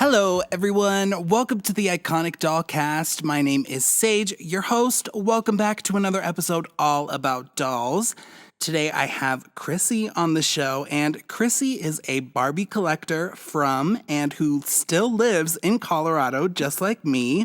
Hello, everyone. Welcome to the Iconic Dollcast. My name is Sage, your host. Welcome back to another episode all about dolls. Today I have Chrissy on the show, and Chrissy is a Barbie collector from and who still lives in Colorado, just like me.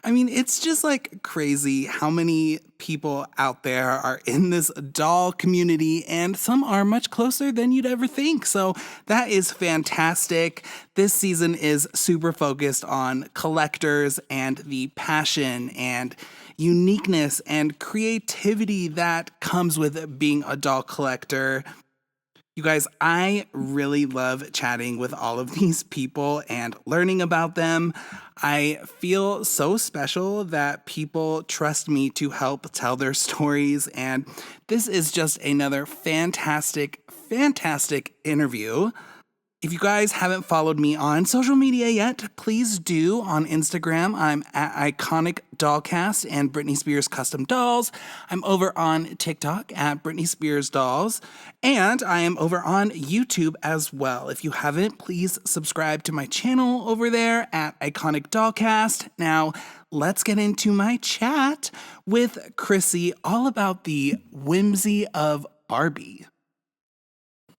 I mean, it's just like crazy how many people out there are in this doll community, and some are much closer than you'd ever think. So that is fantastic. This season is super focused on collectors and the passion and uniqueness and creativity that comes with being a doll collector. You guys, I really love chatting with all of these people and learning about them. I feel so special that people trust me to help tell their stories, and this is just another fantastic, fantastic interview. If you guys haven't followed me on social media yet, please do. On Instagram, I'm at Iconic Dollcast and Britney Spears Custom Dolls. I'm over on TikTok at Britney Spears Dolls. And I am over on YouTube as well. If you haven't, please subscribe to my channel over there at Iconic Dollcast. Now, let's get into my chat with Chrissy all about the whimsy of Barbie.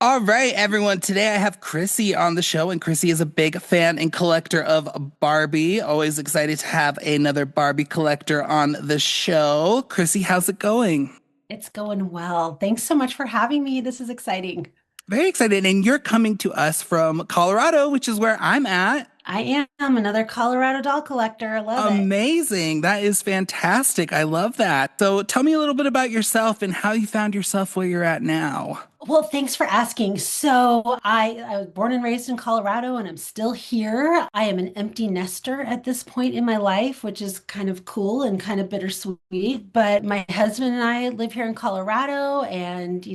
All right, everyone. Today I have Chrissy on the show, and Chrissy is a big fan and collector of Barbie. Always excited to have another Barbie collector on the show. Chrissy, how's it going? It's going well. Thanks so much for having me. This is exciting. Very excited. And you're coming to us from Colorado, which is where I'm at. I am another Colorado doll collector. I love it. Amazing. That is fantastic. I love that. So tell me a little bit about yourself and how you found yourself where you're at now. Well, thanks for asking. I was born and raised in Colorado and I'm still here. I am an empty nester at this point in my life, which is kind of cool and kind of bittersweet. But my husband and I live here in Colorado and,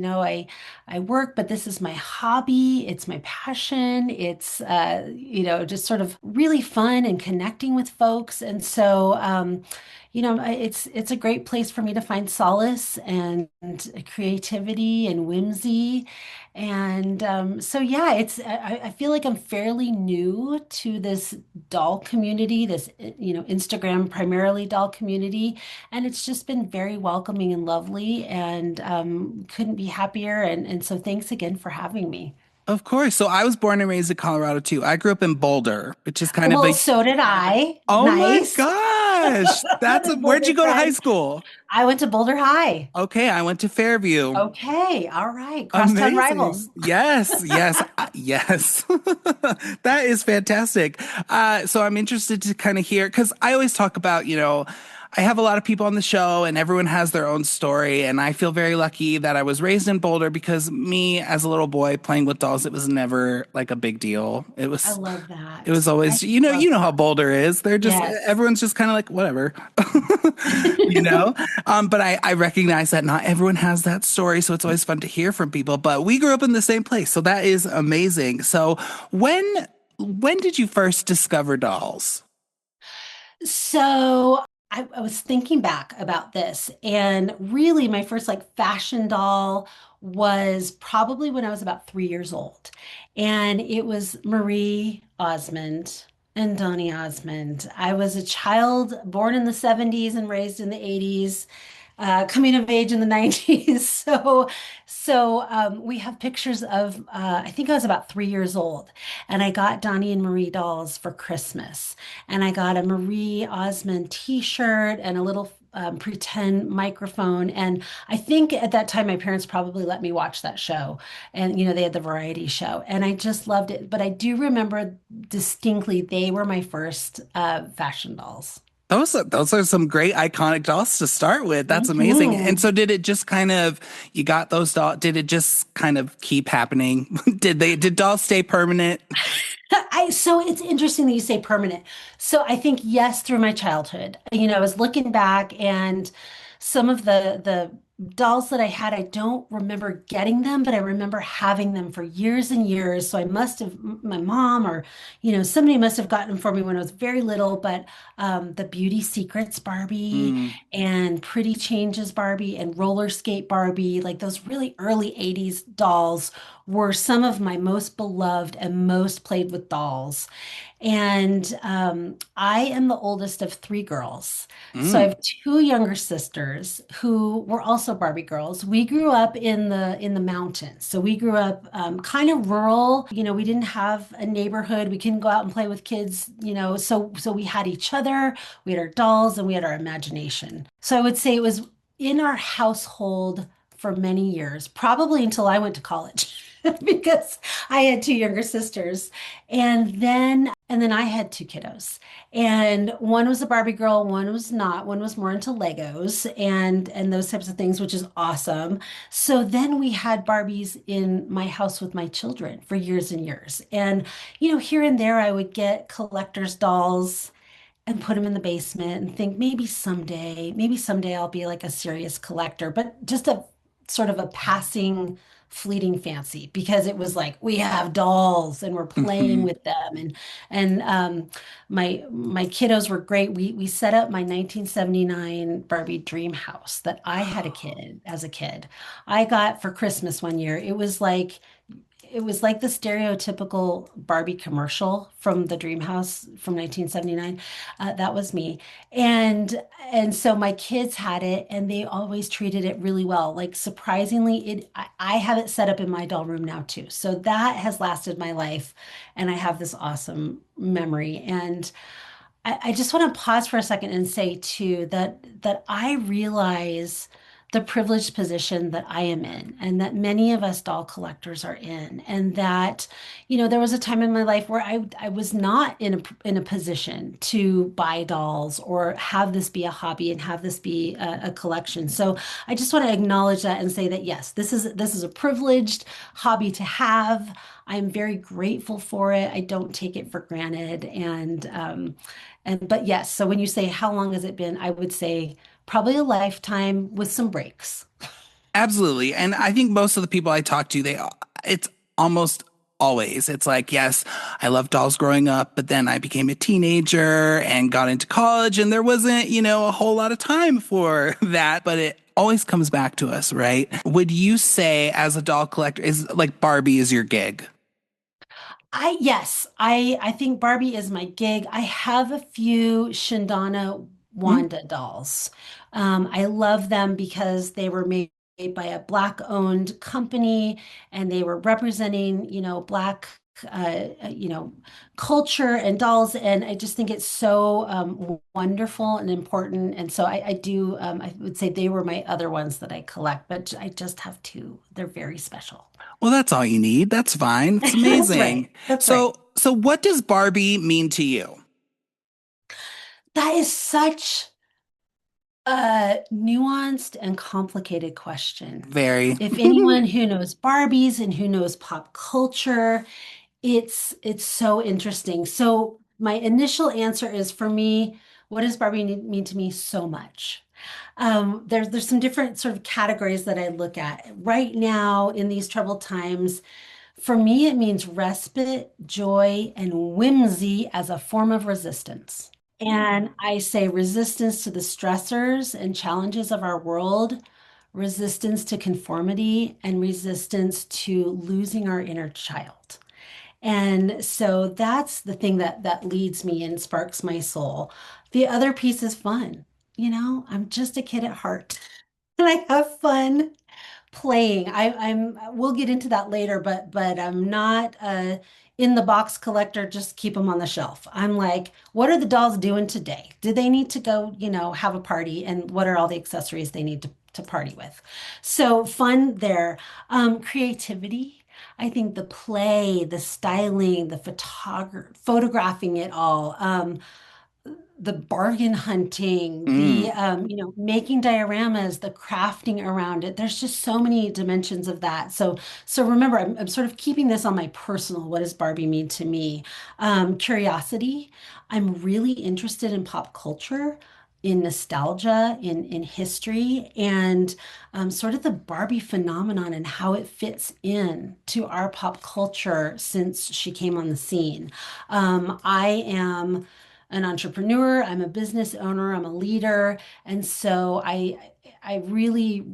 I work, but this is my hobby. It's my passion. It's, just sort of really fun and connecting with folks. It's a great place for me to find solace and creativity and whimsy. I feel like I'm fairly new to this doll community, this, Instagram primarily doll community. And it's just been very welcoming and lovely and couldn't be happier. And so thanks again for having me. Of course. So I was born and raised in Colorado too. I grew up in Boulder, which is kind of Well, a, so did I. oh my Nice. gosh. Where'd Boulder you go to high friend. school? I went to Boulder High. Okay, I went to Fairview. Okay, all right. Crosstown Amazing. rivals. Yes, yes, yes. That is fantastic. So I'm interested to kind of hear, because I always talk about, I have a lot of people on the show and everyone has their own story. And I feel very lucky that I was raised in Boulder because me as a little boy playing with dolls, it was never like a big deal. I love It was that. always, I love you know how that. Boulder is. Yes. Everyone's just kind of like, whatever, you know? But I recognize that not everyone has that story. So it's always fun to hear from people, but we grew up in the same place. So that is amazing. So when, when did you first discover dolls? So I was thinking back about this, and really my first like fashion doll was probably when I was about 3 years old. And it was Marie Osmond and Donny Osmond. I was a child born in the 70s and raised in the 80s, coming of age in the 90s. We have pictures of, I think I was about 3 years old, and I got Donnie and Marie dolls for Christmas. And I got a Marie Osmond t-shirt and a little pretend microphone. And I think at that time, my parents probably let me watch that show. And, they had the variety show, and I just loved it. But I do remember distinctly, they were my first fashion dolls. Those are some great iconic dolls to start with. That's amazing. And Mhm. so did it just kind of you got those dolls, did it just kind of keep happening? Did dolls stay permanent? So it's interesting that you say permanent. So I think yes, through my childhood, I was looking back and some of the dolls that I had, I don't remember getting them, but I remember having them for years and years. So I must have my mom or somebody must have gotten them for me when I was very little. But the Beauty Secrets Barbie Mm. and Pretty Changes Barbie and Roller Skate Barbie, like those really early 80s dolls were some of my most beloved and most played with dolls. And I am the oldest of three girls. So I Mm. have two younger sisters who were also Barbie girls. We grew up in the mountains. So we grew up kind of rural. We didn't have a neighborhood. We couldn't go out and play with kids, so we had each other, we had our dolls, and we had our imagination. So I would say it was in our household for many years, probably until I went to college. Because I had two younger sisters. And then I had two kiddos. And one was a Barbie girl, one was not. One was more into Legos and those types of things, which is awesome. So then we had Barbies in my house with my children for years and years. And here and there I would get collector's dolls and put them in the basement and think maybe someday I'll be like a serious collector, but just a sort of a passing, fleeting fancy because it was like we have dolls and we're playing Hmm. with them and my kiddos were great. We set up my 1979 Barbie dream house that I had as a kid. I got for Christmas one year. It was like the stereotypical Barbie commercial from the Dream House from 1979. That was me. And so my kids had it and they always treated it really well. Like surprisingly, I have it set up in my doll room now too. So that has lasted my life and I have this awesome memory. And I just want to pause for a second and say too that I realize the privileged position that I am in and that many of us doll collectors are in and that there was a time in my life where I was not in a position to buy dolls or have this be a hobby and have this be a collection. So I just want to acknowledge that and say that yes, this is a privileged hobby to have. I'm very grateful for it. I don't take it for granted. But yes, so when you say how long has it been, I would say probably a lifetime with some breaks. Absolutely. And I think most of the people I talk to, it's almost always, it's like, yes, I loved dolls growing up, but then I became a teenager and got into college and there wasn't, a whole lot of time for that, but it always comes back to us, right? Would you say as a doll collector is like Barbie is your gig? Yes, I think Barbie is my gig. I have a few Shindana Mm. Wanda dolls. I love them because they were made by a Black-owned company and they were representing, Black, culture and dolls. And I just think it's so wonderful and important. And so I would say they were my other ones that I collect, but I just have two. They're very special. Well, that's all you need. That's fine. It's That's right. amazing. That's right. So what does Barbie mean to you? That is such a nuanced and complicated question. Very. If anyone who knows Barbies and who knows pop culture, it's so interesting. So my initial answer is for me, what does Barbie mean to me so much? There's some different sort of categories that I look at. Right now, in these troubled times, for me, it means respite, joy, and whimsy as a form of resistance. And I say resistance to the stressors and challenges of our world, resistance to conformity, and resistance to losing our inner child. And so that's the thing that leads me and sparks my soul. The other piece is fun. I'm just a kid at heart and I have fun playing. We'll get into that later, but I'm not a in the box collector, just keep them on the shelf. I'm like, what are the dolls doing today? Do they need to go, have a party? And what are all the accessories they need to party with? So fun there. Creativity. I think the play, the styling, the photographing it all. The bargain hunting, Mm. making dioramas, the crafting around it. There's just so many dimensions of that. So remember, I'm sort of keeping this on my personal. What does Barbie mean to me? Curiosity. I'm really interested in pop culture, in nostalgia, in history, and sort of the Barbie phenomenon and how it fits in to our pop culture since she came on the scene. I am an entrepreneur, I'm a business owner, I'm a leader, and so I really,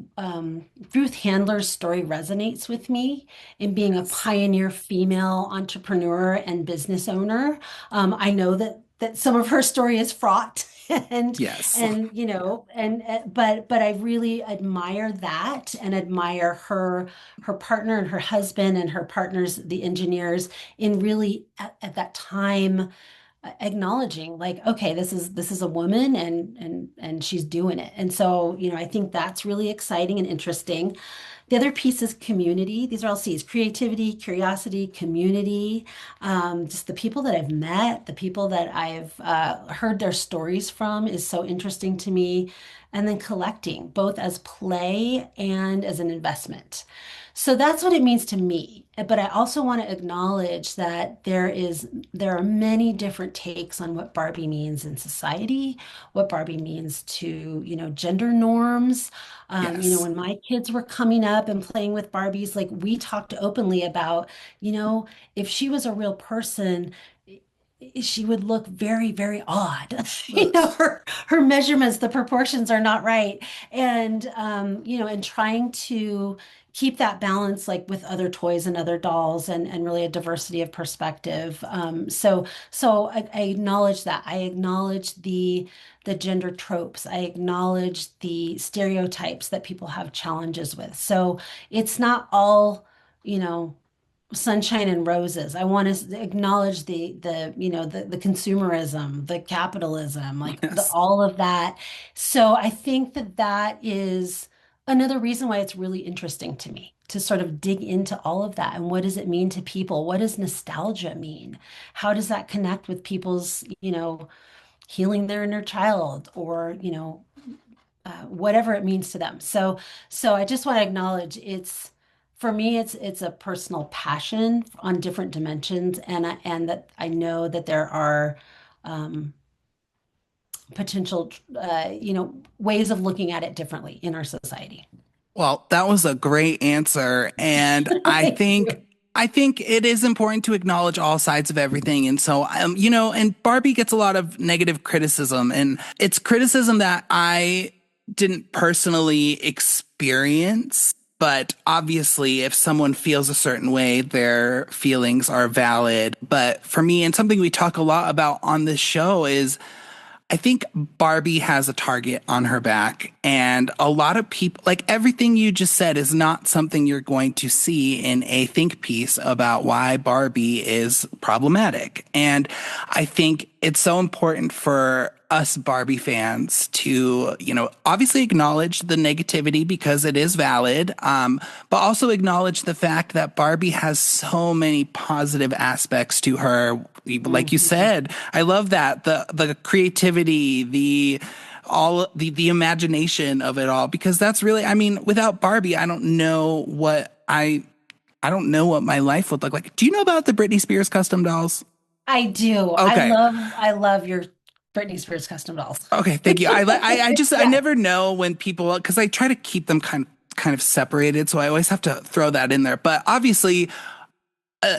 Ruth Handler's story resonates with me in being a Yes. pioneer female entrepreneur and business owner. I know that some of her story is fraught and Yes. but I really admire that and admire her partner and her husband and her partners, the engineers, in really at that time acknowledging like, okay, this is a woman and she's doing it. And so, I think that's really exciting and interesting. The other piece is community. These are all C's: creativity, curiosity, community. Just the people that I've met, the people that I've heard their stories from is so interesting to me. And then collecting, both as play and as an investment. So that's what it means to me. But I also want to acknowledge that there are many different takes on what Barbie means in society, what Barbie means to, gender norms. Yes. When my kids were coming up and playing with Barbies, like we talked openly about, if she was a real person, she would look very, very odd. Her measurements, the proportions are not right. And trying to keep that balance like with other toys and other dolls and really a diversity of perspective. So I acknowledge that. I acknowledge the gender tropes. I acknowledge the stereotypes that people have challenges with. So it's not all, you know, sunshine and roses. I want to acknowledge the consumerism, the capitalism, like Yes. all of that. So I think that is another reason why it's really interesting to me to sort of dig into all of that and what does it mean to people? What does nostalgia mean? How does that connect with people's, healing their inner child or, whatever it means to them. So I just want to acknowledge for me, it's a personal passion on different dimensions, and that I know that there are um, potential, ways of looking at it differently in our society. Well, that was a great answer. And I Thank think you. I think it is important to acknowledge all sides of everything. And so, and Barbie gets a lot of negative criticism, and it's criticism that I didn't personally experience. But obviously, if someone feels a certain way, their feelings are valid. But for me, and something we talk a lot about on this show is I think Barbie has a target on her back, and a lot of people, like everything you just said, is not something you're going to see in a think piece about why Barbie is problematic. And I think it's so important for us Barbie fans to, obviously acknowledge the negativity because it is valid, but also acknowledge the fact that Barbie has so many positive aspects to her. Like you Mhm. said, I love that the creativity, the imagination of it all, because that's really, I mean, without Barbie, I don't know what my life would look like. Do you know about the Britney Spears custom dolls? I do. I Okay. love I love your Britney Spears custom dolls. Okay, thank you. I Yeah. never know when people, because I try to keep them kind of separated, so I always have to throw that in there. But obviously,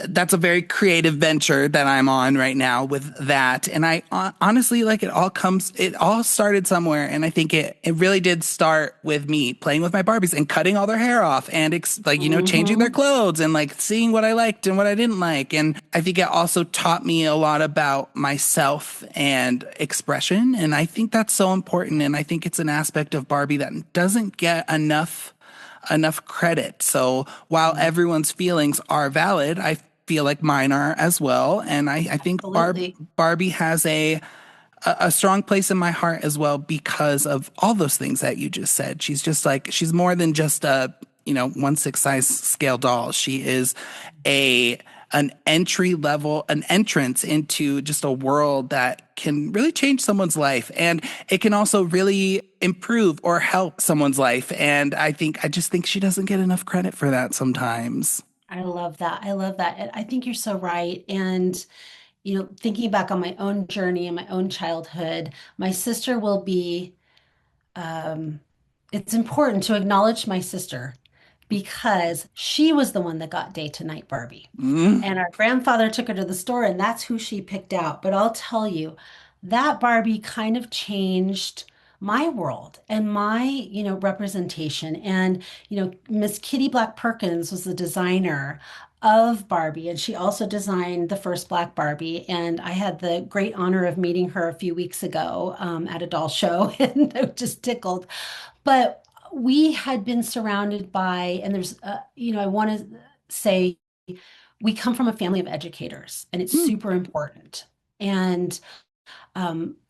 that's a very creative venture that I'm on right now with that. And I honestly, like, it all started somewhere. And I think it really did start with me playing with my Barbies and cutting all their hair off and changing their Hmm. clothes and like seeing what I liked and what I didn't like. And I think it also taught me a lot about myself and expression. And I think that's so important. And I think it's an aspect of Barbie that doesn't get enough credit. So while everyone's feelings are valid, I feel like mine are as well. And I think Absolutely. Barbie has a strong place in my heart as well because of all those things that you just said. She's just like, she's more than just a, 1/6 size scale doll. She is a an entrance into just a world that can really change someone's life. And it can also really improve or help someone's life. And I just think she doesn't get enough credit for that sometimes. I love that. I love that. And I think you're so right. And, thinking back on my own journey and my own childhood, my sister will be, um, it's important to acknowledge my sister because she was the one that got Day to Night Barbie. Mm, And our grandfather took her to the store, and that's who she picked out. But I'll tell you, that Barbie kind of changed my world and my, representation. And, Miss Kitty Black Perkins was the designer of Barbie, and she also designed the first Black Barbie. And I had the great honor of meeting her a few weeks ago at a doll show, and I was just tickled. But we had been surrounded by, and I want to say, we come from a family of educators, and it's Mm, super important. And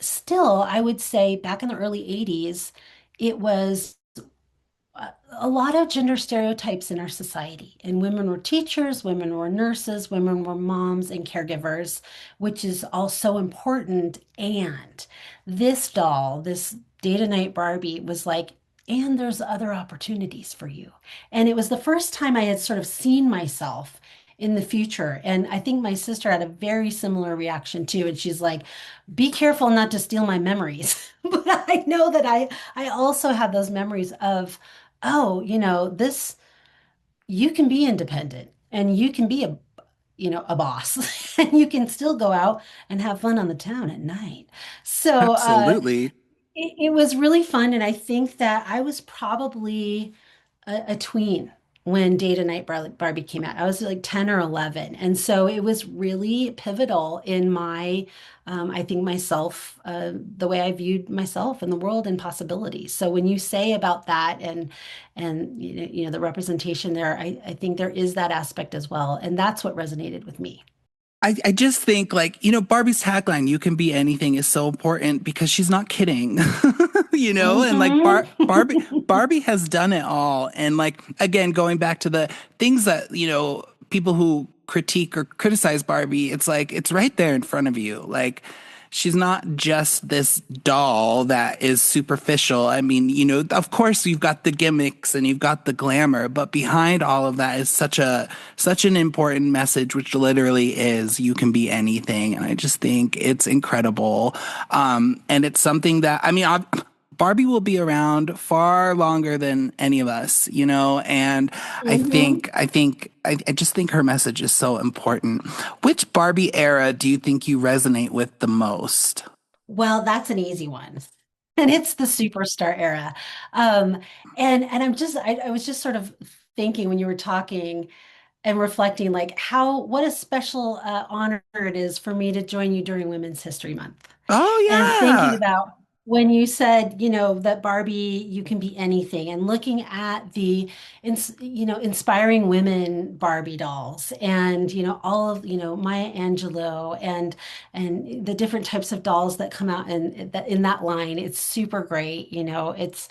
still, I would say back in the early 80s, it was a lot of gender stereotypes in our society. And women were teachers, women were nurses, women were moms and caregivers, which is all so important. And this doll, this Day to Night Barbie, was like, and there's other opportunities for you. And it was the first time I had sort of seen myself in the future. And I think my sister had a very similar reaction too. And she's like, be careful not to steal my memories. But I know that I also have those memories of, oh, this, you can be independent and you can be a boss and you can still go out and have fun on the town at night. So absolutely. it was really fun. And I think that I was probably a tween when Day to Night Barbie came out. I was like 10 or 11. And so it was really pivotal in I think myself, the way I viewed myself and the world and possibilities. So when you say about that and the representation there, I think there is that aspect as well. And that's what resonated with me. I just think like, Barbie's tagline, you can be anything is so important because she's not kidding. And like Hmm. Barbie has done it all. And like again, going back to the things that, people who critique or criticize Barbie, it's like it's right there in front of you. Like she's not just this doll that is superficial. I mean, of course you've got the gimmicks and you've got the glamour, but behind all of that is such an important message, which literally is you can be anything. And I just think it's incredible. And it's something that, I mean, Barbie will be around far longer than any of us, and Hmm. I just think her message is so important. Which Barbie era do you think you resonate with the most? Well, that's an easy one. And it's the superstar era. Um, and I was just sort of thinking when you were talking and reflecting like what a special honor it is for me to join you during Women's History Month. Oh And thinking yeah, about when you said, that Barbie, you can be anything, and looking at the, inspiring women Barbie dolls, and all of Maya Angelou, and the different types of dolls that come out in that line. It's super great. It's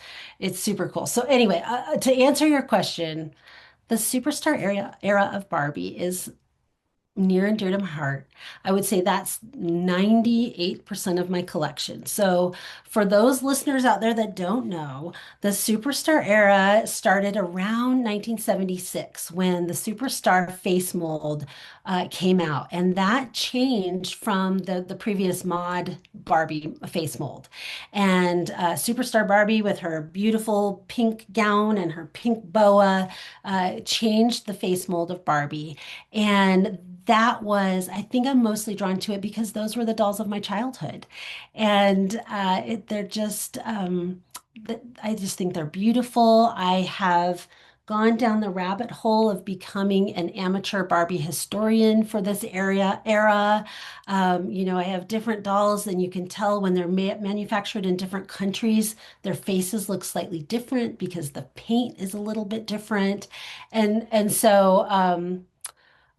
super cool. So anyway, to answer your question, the superstar era of Barbie is near and dear to my heart. I would say that's 98% of my collection. So, for those listeners out there that don't know, the Superstar era started around 1976 when the Superstar face mold came out. And that changed from the previous mod Barbie face mold. And Superstar Barbie, with her beautiful pink gown and her pink boa, changed the face mold of Barbie. And I think I'm mostly drawn to it because those were the dolls of my childhood. And they're just, I just think they're beautiful. I have gone down the rabbit hole of becoming an amateur Barbie historian for this era. I have different dolls, and you can tell when they're manufactured in different countries, their faces look slightly different because the paint is a little bit different. And so,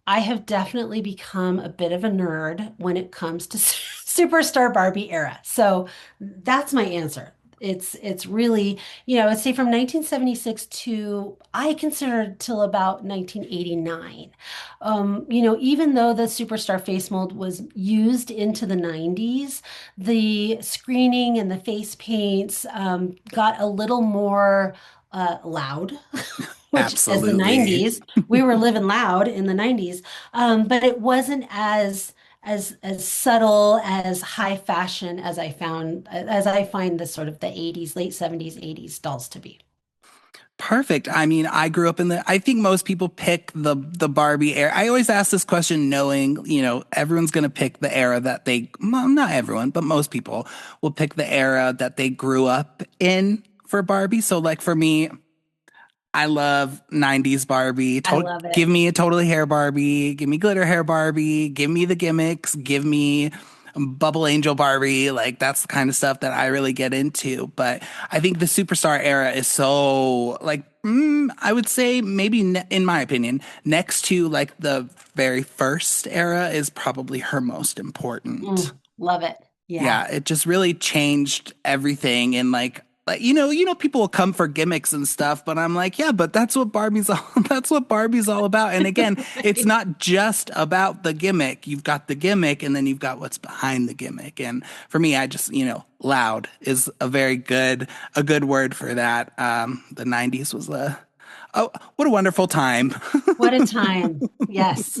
I have definitely become a bit of a nerd when it comes to Superstar Barbie era. So that's my answer. It's really, I'd say from 1976 to I consider till about 1989. Even though the Superstar face mold was used into the 90s, the screening and the face paints got a little more loud, which as the absolutely. 90s, we were living loud in the 90s. But it wasn't as subtle, as high fashion as I find the sort of the 80s, late 70s, 80s dolls to be. Perfect. I mean, I grew up in I think most people pick the Barbie era. I always ask this question knowing, everyone's going to pick the era that well, not everyone, but most people will pick the era that they grew up in for Barbie. So like for me, I love 90s Barbie. I love Give it. me a totally hair Barbie. Give me glitter hair Barbie. Give me the gimmicks. Give me Bubble Angel Barbie. Like, that's the kind of stuff that I really get into. But I think the superstar era is so, like, I would say maybe, in my opinion, next to like the very first era is probably her most important. Love it. Yeah. Yeah, it just really changed everything. And like people will come for gimmicks and stuff, but I'm like, yeah, but that's what Barbie's all that's what Barbie's all about. And again, it's Right. not just about the gimmick. You've got the gimmick and then you've got what's behind the gimmick. And for me, I just, loud is a good word for that. The 90s was oh, what a wonderful time. What a time. Yes.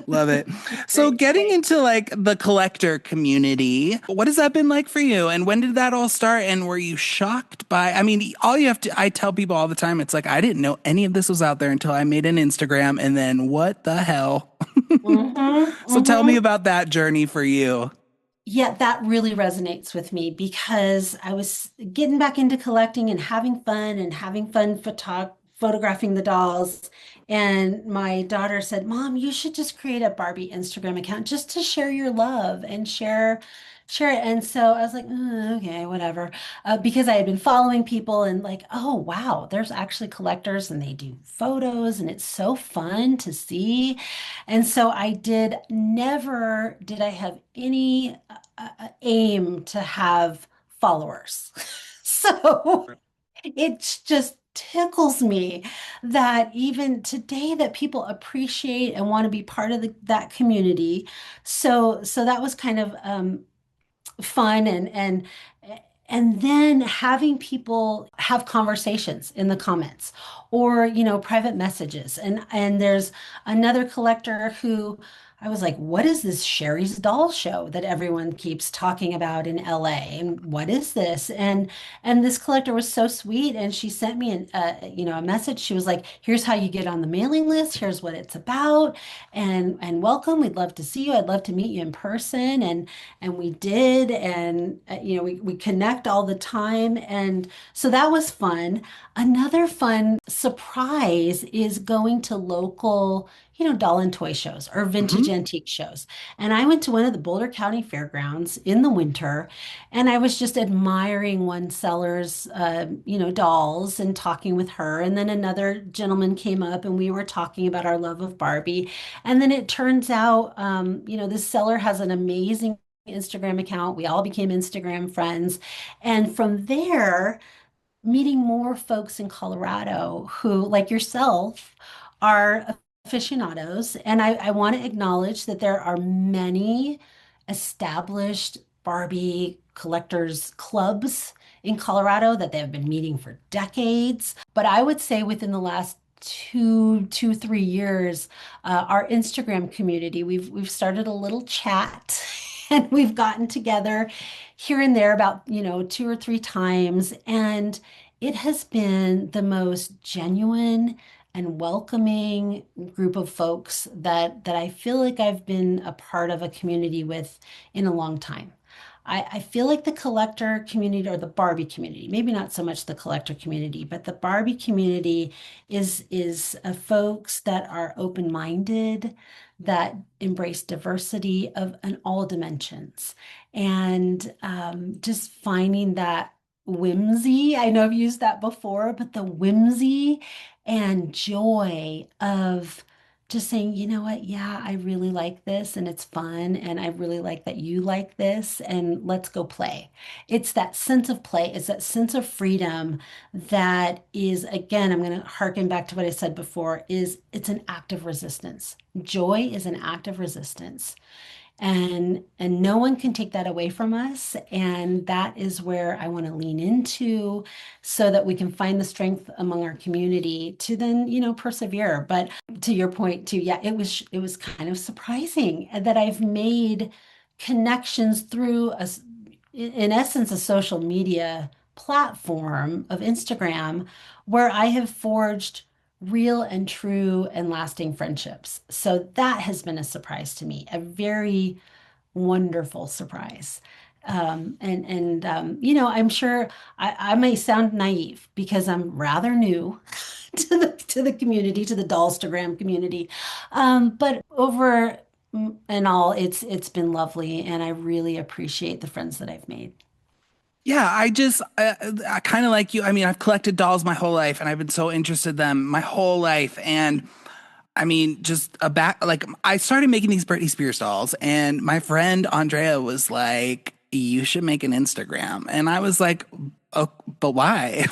Love it. So Great, getting great. into like the collector community, what has that been like for you? And when did that all start? And were you shocked by, I mean, all you have to, I tell people all the time, it's like, I didn't know any of this was out there until I made an Instagram. And then what the hell? So tell me Hmm. about that journey for you. Yeah, that really resonates with me because I was getting back into collecting and having fun photographing the dolls. And my daughter said, Mom, you should just create a Barbie Instagram account just to share your love and share it. And so I was like, okay, whatever. Because I had been following people and like, oh, wow, there's actually collectors and they do photos and it's so fun to see. And so never did I have any aim to have followers. So it just tickles me that even today that people appreciate and want to be part of that community. So that was kind of fun and then having people have conversations in the comments or private messages and there's another collector who I was like, what is this Sherry's doll show that everyone keeps talking about in LA, and what is this? And this collector was so sweet, and she sent me a message. She was like, here's how you get on the mailing list, here's what it's about, and welcome, we'd love to see you, I'd love to meet you in person. And we did, and we connect all the time, and so that was fun. Another fun surprise is going to local doll and toy shows or vintage Mhm. antique shows. And I went to one of the Boulder County fairgrounds in the winter, and I was just admiring one seller's dolls and talking with her, and then another gentleman came up and we were talking about our love of Barbie. And then it turns out this seller has an amazing Instagram account. We all became Instagram friends. And from there, meeting more folks in Colorado who, like yourself, are aficionados. And I want to acknowledge that there are many established Barbie collectors clubs in Colorado that they have been meeting for decades. But I would say within the last 3 years, our Instagram community, we've started a little chat and we've gotten together here and there about, two or three times. And it has been the most genuine and welcoming group of folks that I feel like I've been a part of a community with in a long time. I feel like the collector community or the Barbie community, maybe not so much the collector community, but the Barbie community is folks that are open-minded, that embrace diversity of in all dimensions, and just finding that whimsy. I know I've used that before, but the whimsy and joy of just saying, you know what, yeah, I really like this and it's fun, and I really like that you like this, and let's go play. It's that sense of play, it's that sense of freedom that is, again, I'm going to harken back to what I said before, is it's an act of resistance. Joy is an act of resistance. And no one can take that away from us, and that is where I want to lean into so that we can find the strength among our community to then persevere. But to your point too, yeah, it was kind of surprising that I've made connections through in essence a social media platform of Instagram where I have forged real and true and lasting friendships. So that has been a surprise to me, a very wonderful surprise. I'm sure I may sound naive because I'm rather new to the community, to the Dollstagram community. But over and all, it's been lovely, and I really appreciate the friends that I've made. Yeah, I kind of like you. I mean, I've collected dolls my whole life and I've been so interested in them my whole life. And I mean, just a back, like I started making these Britney Spears dolls and my friend Andrea was like, you should make an Instagram. And I was like, oh, but why?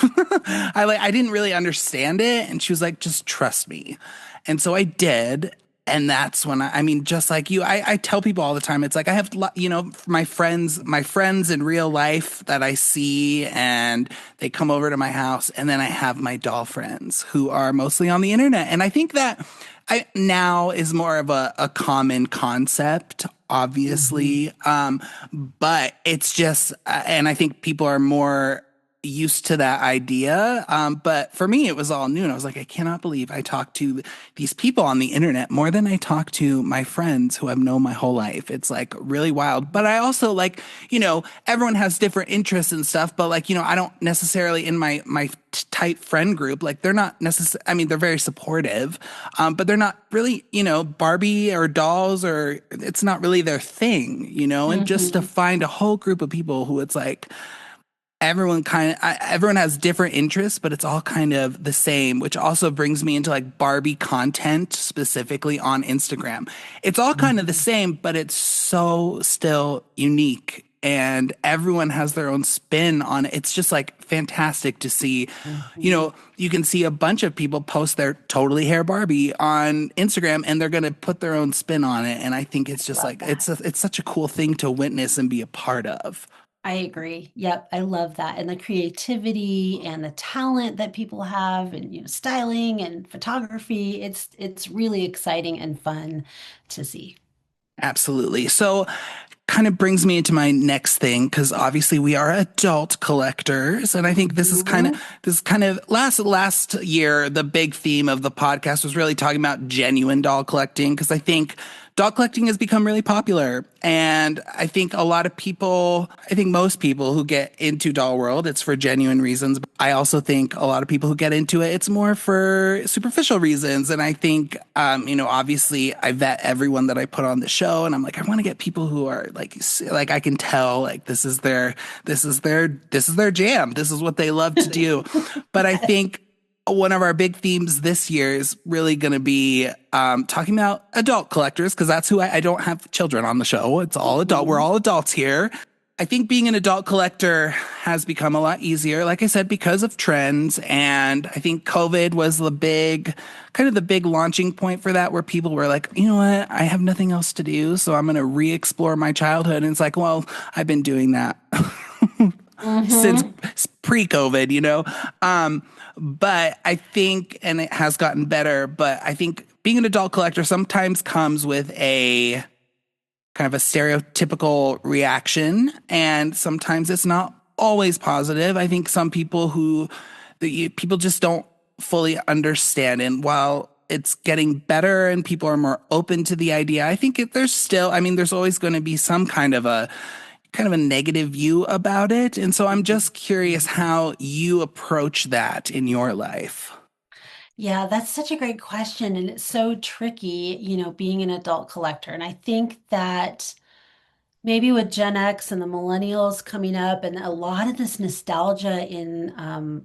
I didn't really understand it. And she was like, just trust me. And so I did. And that's when I mean, just like you, I tell people all the time, it's like I have, my friends in real life that I see and they come over to my house. And then I have my doll friends who are mostly on the internet. And I think that I now is more of a common concept, Mhm. obviously. But it's just, and I think people are more used to that idea. But for me, it was all new. And I was like, I cannot believe I talked to these people on the internet more than I talk to my friends who I've known my whole life. It's like really wild. But I also like, everyone has different interests and stuff. But like, I don't necessarily in my tight friend group, like they're not necessarily, I mean, they're very supportive, but they're not really, Barbie or dolls or it's not really their thing, and just to Mhm. find a whole group of people who it's like, everyone has different interests, but it's all kind of the same, which also brings me into like Barbie content specifically on Instagram. It's all kind of the Mhm. same, but it's so still unique and everyone has their own spin on it. It's just like fantastic to see. Mhm. You can see a bunch of people post their totally hair Barbie on Instagram and they're going to put their own spin on it. And I think it's just Love like, that. it's such a cool thing to witness and be a part of. I agree. Yep, I love that. And the creativity and the talent that people have and styling and photography, it's really exciting and fun to see. Absolutely. So, kind of brings me into my next thing because obviously we are adult collectors, and I think Mhm. this is kind of last year the big theme of the podcast was really talking about genuine doll collecting because I think doll collecting has become really popular, and I think a lot of people, I think most people who get into doll world, it's for genuine reasons. But I also think a lot of people who get into it, it's more for superficial reasons. And I think, obviously I vet everyone that I put on the show and I'm like, I want to get people who are like I can tell like this is their jam. This is what they love to do. But I think one of our big themes this year is really going to be talking about adult collectors because that's who I don't have children on the show. It's all adult. We're Mhm. all adults here. I think being an adult collector has become a lot easier, like I said, because of trends. And I think COVID was kind of the big launching point for that, where people were like, you know what, I have nothing else to do. So I'm going to re explore my childhood. And it's like, well, I've been doing that since Mhm. pre COVID, But I think, and it has gotten better, but I think being an adult collector sometimes comes with a kind of a stereotypical reaction, and sometimes it's not always positive. I think some people people just don't fully understand, and while it's getting better and people are more open to the idea, I think there's still, I mean, there's always going to be some kind of a negative view about it. And so I'm just curious Mhm. how you approach that in your life. Yeah, that's such a great question. And it's so tricky, being an adult collector. And I think that maybe with Gen X and the millennials coming up, and a lot of this nostalgia in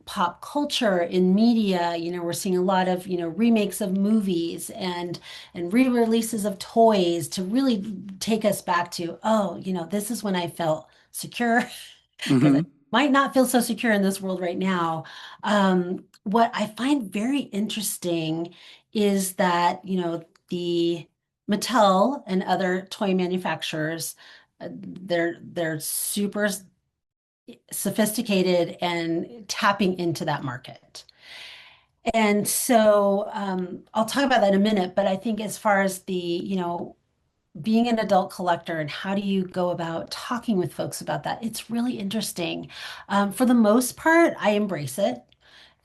pop culture, in media, we're seeing a lot of, remakes of movies and re-releases of toys to really take us back to, oh, this is when I felt secure because I Hmm. might not feel so secure in this world right now. What I find very interesting is that, the Mattel and other toy manufacturers, they're super sophisticated and tapping into that market. And so I'll talk about that in a minute, but I think as far as the, being an adult collector and how do you go about talking with folks about that? It's really interesting. For the most part, I embrace it.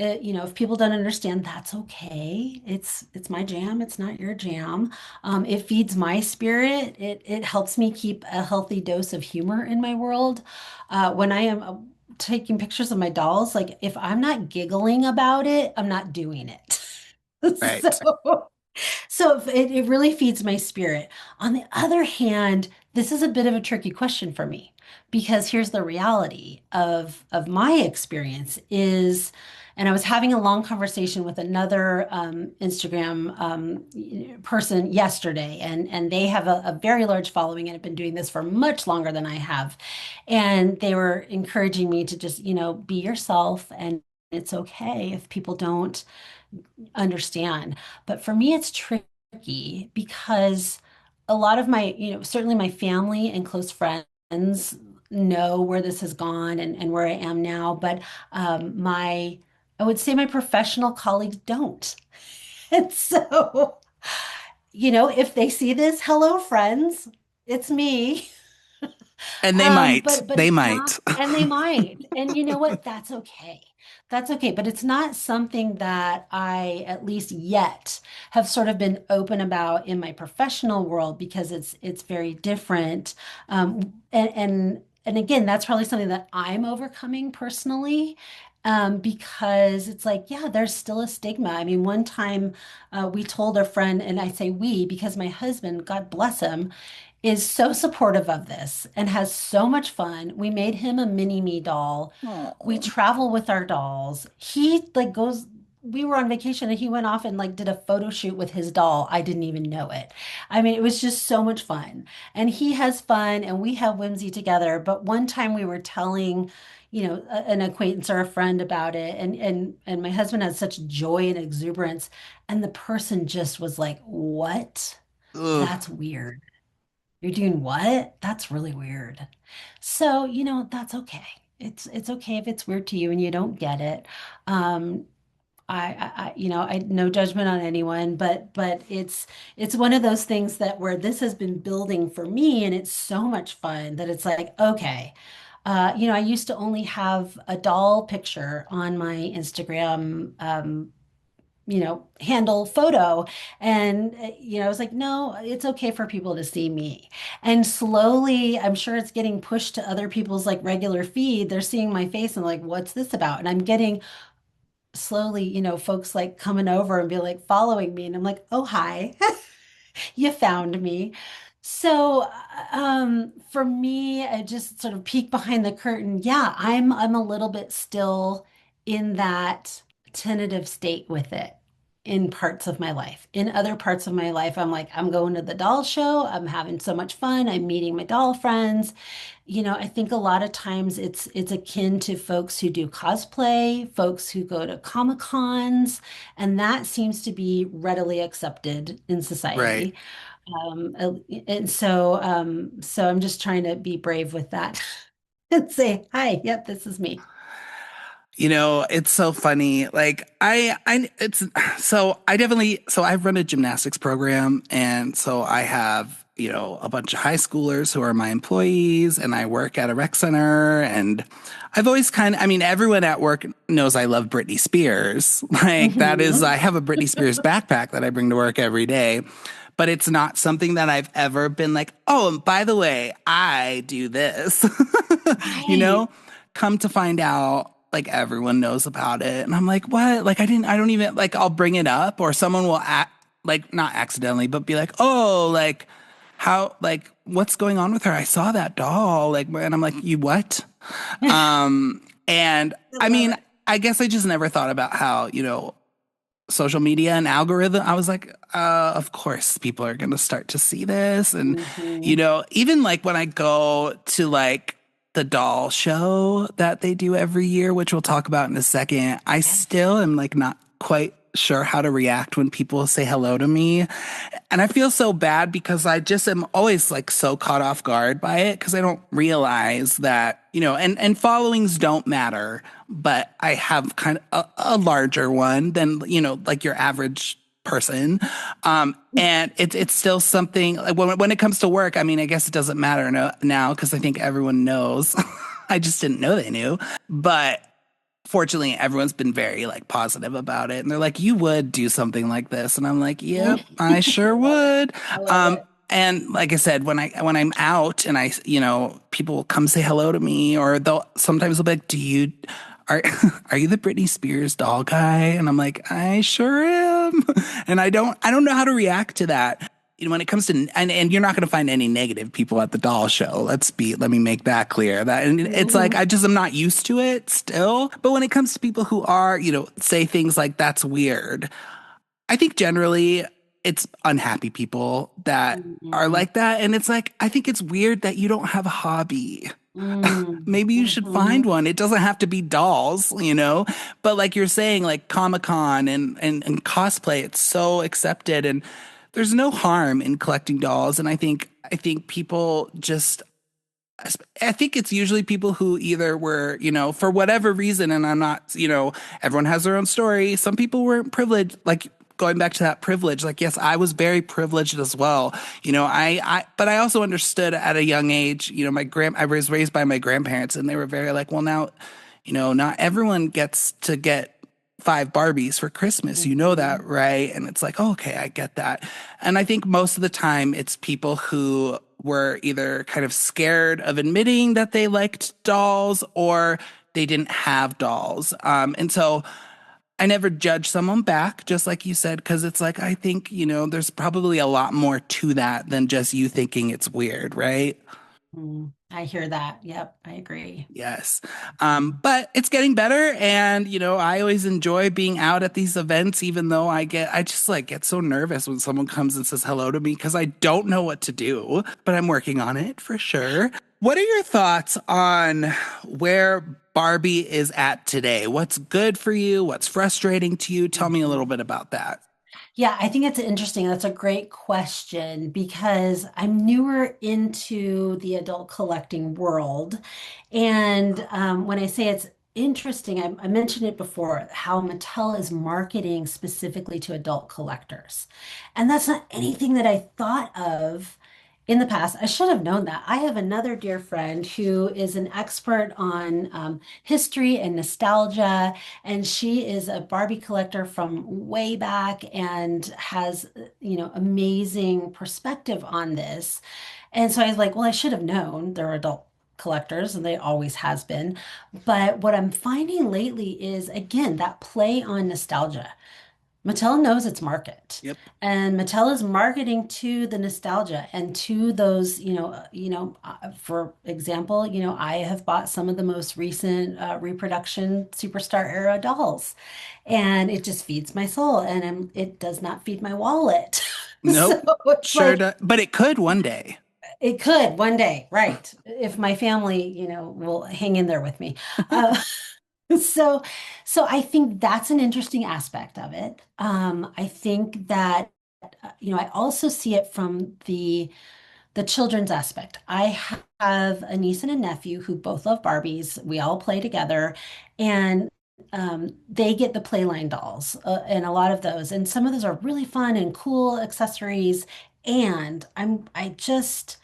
If people don't understand, that's okay. It's my jam. It's not your jam. It feeds my spirit. It helps me keep a healthy dose of humor in my world. When I am taking pictures of my dolls, like if I'm not giggling about it, I'm not doing it. Right. So it really feeds my spirit. On the other hand, this is a bit of a tricky question for me because here's the reality of my experience is, and I was having a long conversation with another Instagram person yesterday, and they have a very large following and have been doing this for much longer than I have. And they were encouraging me to just, be yourself and it's okay if people don't understand. But for me, it's tricky because a lot of my, certainly my family and close friends know where this has gone and where I am now. But I would say my professional colleagues don't. And so, if they see this, hello, friends, it's me. And they might. But They it's not, might. and they might. And you know what? That's okay. That's okay. But it's not something that I, at least yet, have sort of been open about in my professional world because it's very different. And again, that's probably something that I'm overcoming personally. Because it's like, yeah, there's still a stigma. I mean, one time we told a friend, and I say we because my husband, God bless him, is so supportive of this and has so much fun. We made him a mini me doll. We Oh. travel with our dolls. He like goes, we were on vacation and he went off and like did a photo shoot with his doll. I didn't even know it. I mean, it was just so much fun. And he has fun and we have whimsy together. But one time we were telling, an acquaintance or a friend about it and my husband had such joy and exuberance and the person just was like, "What? Ugh. That's weird." You're doing what? That's really weird. So, that's okay. It's okay if it's weird to you and you don't get it. Um, I no judgment on anyone, but it's one of those things that where this has been building for me, and it's so much fun that it's like, okay. I used to only have a doll picture on my Instagram handle photo. And, I was like, no, it's okay for people to see me. And slowly, I'm sure it's getting pushed to other people's like regular feed. They're seeing my face and like, what's this about? And I'm getting slowly, folks like coming over and be like following me. And I'm like, oh, hi. You found me. So, for me, I just sort of peek behind the curtain. Yeah, I'm a little bit still in that tentative state with it in parts of my life. In other parts of my life, I'm like, I'm going to the doll show. I'm having so much fun. I'm meeting my doll friends. I think a lot of times it's akin to folks who do cosplay, folks who go to Comic Cons, and that seems to be readily accepted in Right. society. And so I'm just trying to be brave with that and say, hi, yep, this is me. It's so funny. Like it's so I definitely, so I run a gymnastics program. And so I have, a bunch of high schoolers who are my employees and I work at a rec center. And I've always I mean, everyone at work knows I love Britney Spears. Like I Mhm. have a Britney Spears backpack that I bring to work every day. But it's not something that I've ever been like, oh, and by the way, I do this. you Right. know? Come to find out, like everyone knows about it. And I'm like, what? Like I don't even, like, I'll bring it up or someone will act, like, not accidentally, but be like, oh, like, how, like, what's going on with her? I saw that doll. Like, and I'm like, you what? And I I love mean, it. I guess I just never thought about how, social media and algorithm. I was like, of course people are going to start to see this. And, Mhm. even like when I go to like the doll show that they do every year, which we'll talk about in a second, I Yes. still am like not quite sure how to react when people say hello to me. And I feel so bad because I just am always like so caught off guard by it because I don't realize that, and followings don't matter, but I have kind of a larger one than, like your average person. And it's still something like when it comes to work, I mean, I guess it doesn't matter now because I think everyone knows. I just didn't know they knew. But fortunately, everyone's been very like positive about it. And they're like, you would do something like this. And I'm like, yep, I I sure love it. would. I love Um, it. and like I said, when I'm out and people will come say hello to me, or they'll sometimes they'll be like, are are you the Britney Spears doll guy? And I'm like, I sure am. And I don't know how to react to that. When it comes to and you're not going to find any negative people at the doll show. Let me make that clear. That and it's like Mhm. I just am not used to it still. But when it comes to people who are, say things like that's weird. I think generally it's unhappy people that are Mhm. like that. And it's like, I think it's weird that you don't have a hobby. Mhm. Maybe you should find Mhm. one. It doesn't have to be dolls. But like you're saying, like Comic-Con and cosplay, it's so accepted and there's no harm in collecting dolls. And I think people just I think it's usually people who either were, for whatever reason, and I'm not, everyone has their own story. Some people weren't privileged, like going back to that privilege. Like, yes, I was very privileged as well. But I also understood at a young age, I was raised by my grandparents and they were very like, well, now, not everyone gets to get five Barbies for Christmas. You know that, Mhm. right? And it's like, oh, okay, I get that. And I think most of the time it's people who were either kind of scared of admitting that they liked dolls or they didn't have dolls. And so I never judge someone back, just like you said, because it's like, I think, there's probably a lot more to that than just you thinking it's weird, right? I hear that. Yep, I agree. Yes. Mhm. But it's getting better. And, I always enjoy being out at these events, even though I just like get so nervous when someone comes and says hello to me because I don't know what to do, but I'm working on it for sure. What are your thoughts on where Barbie is at today? What's good for you? What's frustrating to you? Tell me a little Mhm. bit about that. Yeah, I think it's interesting. That's a great question because I'm newer into the adult collecting world. And when I say it's interesting, I mentioned it before, how Mattel is marketing specifically to adult collectors. And that's not anything that I thought of in the past. I should have known that. I have another dear friend who is an expert on history and nostalgia, and she is a Barbie collector from way back and has, amazing perspective on this. And so I was like, well, I should have known they're adult collectors and they always has been. But what I'm finding lately is again that play on nostalgia. Mattel knows its market, Yep. and Mattel is marketing to the nostalgia and to those, for example, I have bought some of the most recent reproduction superstar era dolls, and it just feeds my soul, and it does not feed my wallet. So Nope. it's Sure like does. But it could one day. it could one day, right? If my family, will hang in there with me. Uh, so, so I think that's an interesting aspect of it. I think that I also see it from the children's aspect. I have a niece and a nephew who both love Barbies. We all play together, and they get the Playline dolls, and a lot of those, and some of those are really fun and cool accessories. And I just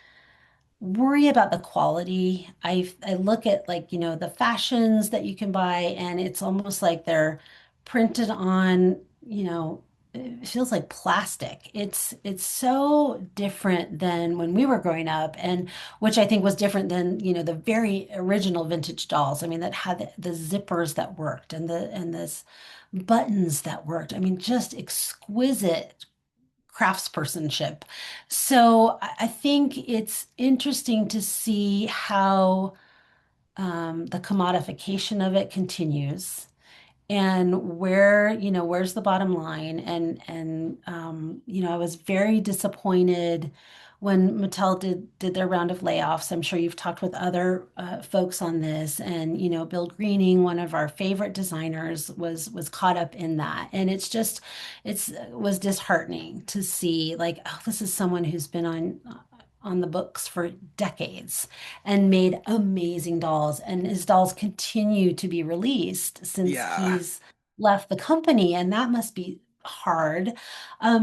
worry about the quality. I look at like, the fashions that you can buy and it's almost like they're printed on, it feels like plastic. It's so different than when we were growing up and which I think was different than, the very original vintage dolls. I mean, that had the zippers that worked and this buttons that worked. I mean, just exquisite craftspersonship. So I think it's interesting to see how the commodification of it continues and where's the bottom line and I was very disappointed when Mattel did their round of layoffs. I'm sure you've talked with other folks on this, and Bill Greening, one of our favorite designers, was caught up in that, and it's was disheartening to see like, oh, this is someone who's been on the books for decades and made amazing dolls. And his dolls continue to be released since Yeah. he's left the company. And that must be hard.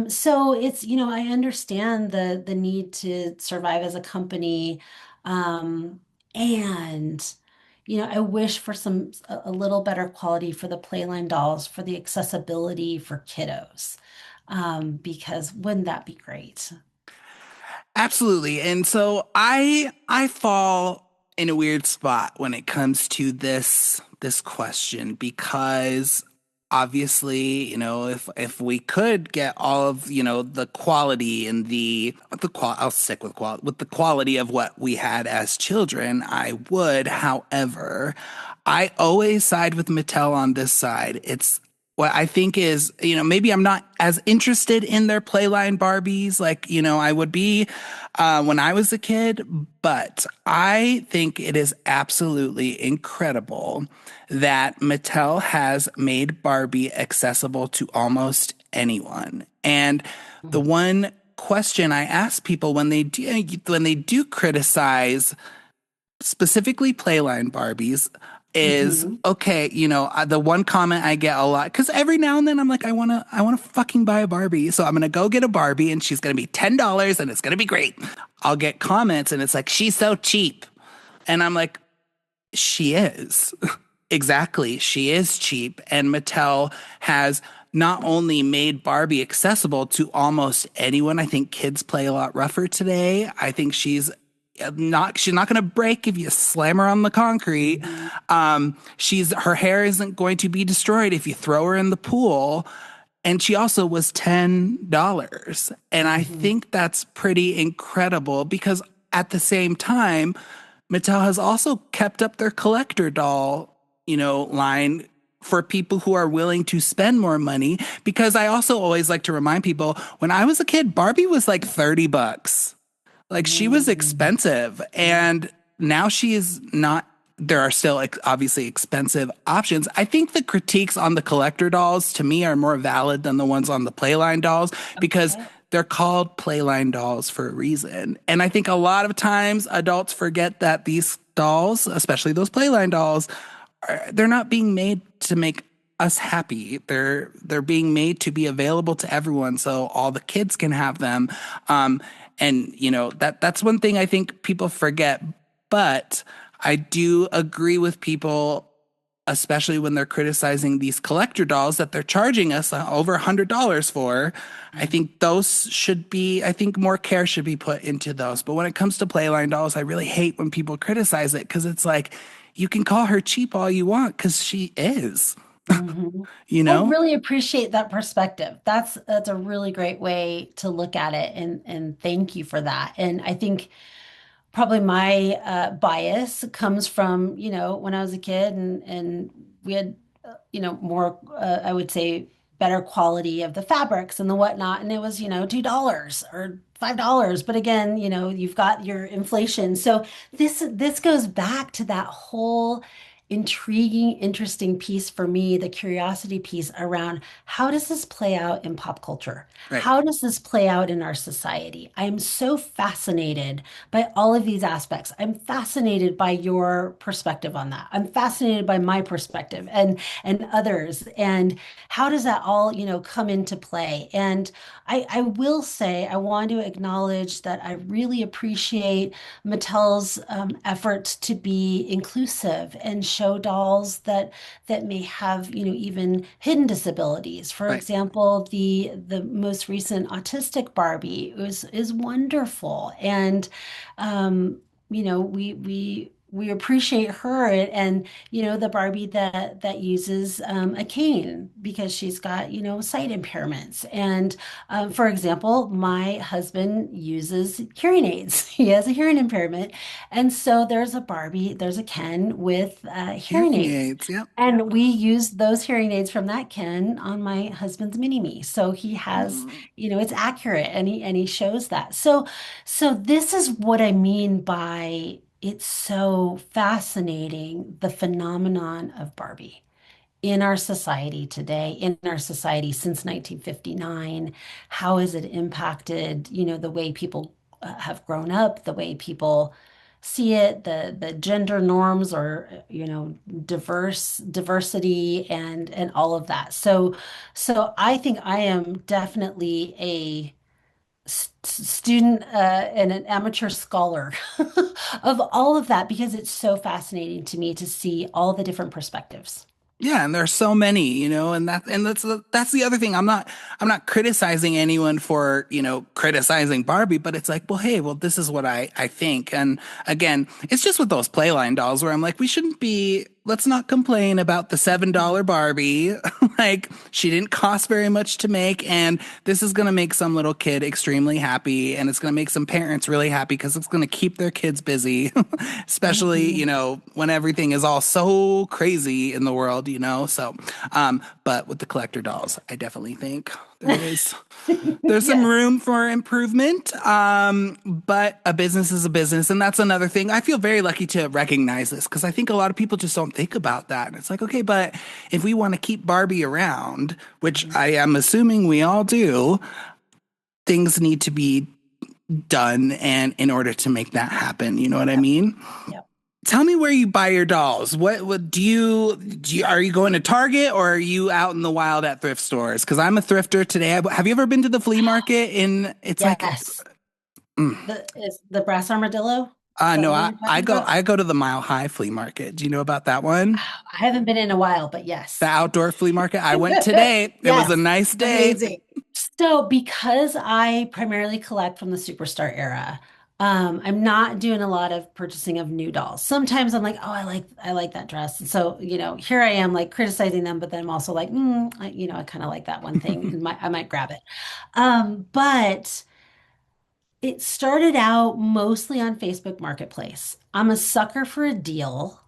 So it's, I understand the need to survive as a company. Um, and I wish for a little better quality for the Playline dolls, for the accessibility for kiddos. Because wouldn't that be great? Absolutely. And so I fall in a weird spot when it comes to this question because obviously, if we could get all of, the quality and I'll stick with quality of what we had as children, I would. However, I always side with Mattel on this side. It's what I think is, maybe I'm not as interested in their Playline Barbies like, I would be when I was a kid, but I think it is absolutely incredible that Mattel has made Barbie accessible to almost anyone. And the one question I ask people when they do criticize specifically Playline Barbies is Mm-hmm. okay, the one comment I get a lot because every now and then I'm like, I want to fucking buy a Barbie, so I'm gonna go get a Barbie and she's gonna be $10 and it's gonna be great. I'll get comments and it's like she's so cheap, and I'm like, she is. Exactly, she is cheap, and Mattel has not only made Barbie accessible to almost anyone. I think kids play a lot rougher today. I think she's not going to break if you slam her on the concrete. Mm-hmm. She's her hair isn't going to be destroyed if you throw her in the pool. And she also was $10. And I Mm-hmm. think that's pretty incredible because at the same time, Mattel has also kept up their collector doll, line for people who are willing to spend more money. Because I also always like to remind people when I was a kid, Barbie was like $30. Like she was Mm-hmm. expensive, and now she is not. There are still obviously expensive options. I think the critiques on the collector dolls to me are more valid than the ones on the Playline dolls because Okay. they're called Playline dolls for a reason. And I think a lot of times adults forget that these dolls, especially those Playline dolls, they're not being made to make us happy. They're being made to be available to everyone, so all the kids can have them. And that's one thing I think people forget. But I do agree with people, especially when they're criticizing these collector dolls that they're charging us over $100 for. I think those should be. I think more care should be put into those. But when it comes to Playline dolls, I really hate when people criticize it because it's like you can call her cheap all you want because she is. Mhm. You I know? really appreciate that perspective. That's a really great way to look at it, and thank you for that. And I think probably my bias comes from, when I was a kid and we had, more, I would say, better quality of the fabrics and the whatnot. And it was, $2 or $5. But again, you've got your inflation. So this goes back to that whole intriguing, interesting piece for me, the curiosity piece around how does this play out in pop culture? Right. How does this play out in our society? I am so fascinated by all of these aspects. I'm fascinated by your perspective on that. I'm fascinated by my perspective and others. And how does that all, come into play? And I will say, I want to acknowledge that I really appreciate Mattel's efforts to be inclusive and show dolls that may have, even hidden disabilities. For Right. example, the most recent autistic Barbie is wonderful, and we appreciate her, and the Barbie that uses a cane because she's got sight impairments. And for example, my husband uses hearing aids. He has a hearing impairment, and so there's a Ken with hearing Hearing aids. aids. Yep. And we used those hearing aids from that Ken on my husband's mini me. So he has, Mm. it's accurate, and he shows that. So this is what I mean by it's so fascinating, the phenomenon of Barbie in our society today, in our society since 1959. How has it impacted, the way people have grown up, the way people see it, the gender norms or diversity and all of that. So I think I am definitely a student and an amateur scholar of all of that because it's so fascinating to me to see all the different perspectives. Yeah, and there's so many, and that's the other thing. I'm not criticizing anyone for, criticizing Barbie, but it's like, well, hey, well, this is what I think. And again, it's just with those Playline dolls where I'm like, let's not complain about the $7 Barbie. Like, she didn't cost very much to make, and this is gonna make some little kid extremely happy, and it's gonna make some parents really happy because it's gonna keep their kids busy, especially, Mhm. when everything is all so crazy in the world, So, but with the collector dolls, I definitely think there's some Yes. room for improvement. But a business is a business, and that's another thing. I feel very lucky to recognize this because I think a lot of people just don't think about that. And it's like, okay, but if we want to keep Barbie around, which I am assuming we all do, things need to be done, and in order to make that happen, you know what I Yep. mean? Yep. Tell me where you buy your dolls. What do you are you going to Target or are you out in the wild at thrift stores? Because I'm a thrifter today. Have you ever been to the flea market in it's like Yes. mm, Is the brass armadillo? Is that no, the one I, you're I talking go about? I go to the Mile High flea market. Do you know about that one? I haven't been in a while, but The yes. outdoor flea market. I went today. It was a Yes. nice day. Amazing. So, because I primarily collect from the Superstar era, I'm not doing a lot of purchasing of new dolls. Sometimes I'm like, oh, I like that dress. And so, here I am like criticizing them, but then I'm also like, I kind of like that one thing and I might grab it. But it started out mostly on Facebook Marketplace. I'm a sucker for a deal.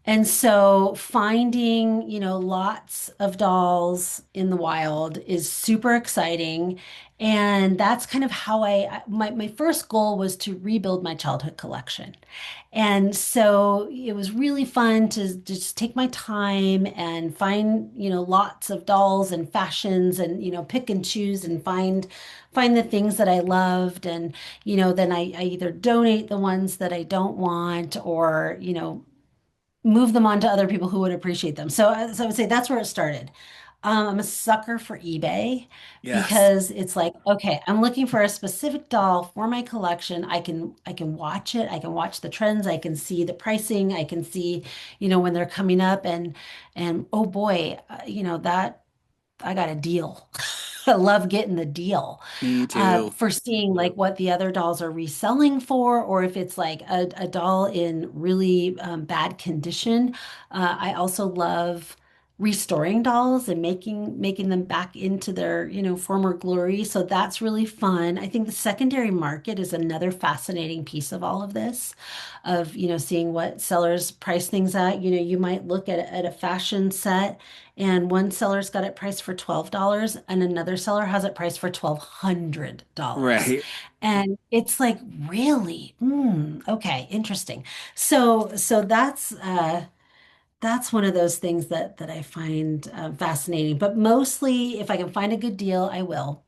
And so finding, lots of dolls in the wild is super exciting. And that's kind of how my first goal was to rebuild my childhood collection. And so it was really fun to just take my time and find, lots of dolls and fashions and, pick and choose and find the things that I loved. And, then I either donate the ones that I don't want or, move them on to other people who would appreciate them. So I would say that's where it started. I'm a sucker for eBay Yes. because it's like, okay, I'm looking for a specific doll for my collection. I can watch it. I can watch the trends. I can see the pricing. I can see, when they're coming up and oh boy, that I got a deal. I love getting the deal Me too. for seeing like what the other dolls are reselling for, or if it's like a doll in really bad condition. I also love restoring dolls and making them back into their, former glory. So that's really fun. I think the secondary market is another fascinating piece of all of this, of, seeing what sellers price things at. You might look at a fashion set and one seller's got it priced for $12 and another seller has it priced for $1,200. Right. And it's like, really? Okay, interesting. So that's one of those things that I find fascinating. But mostly, if I can find a good deal, I will.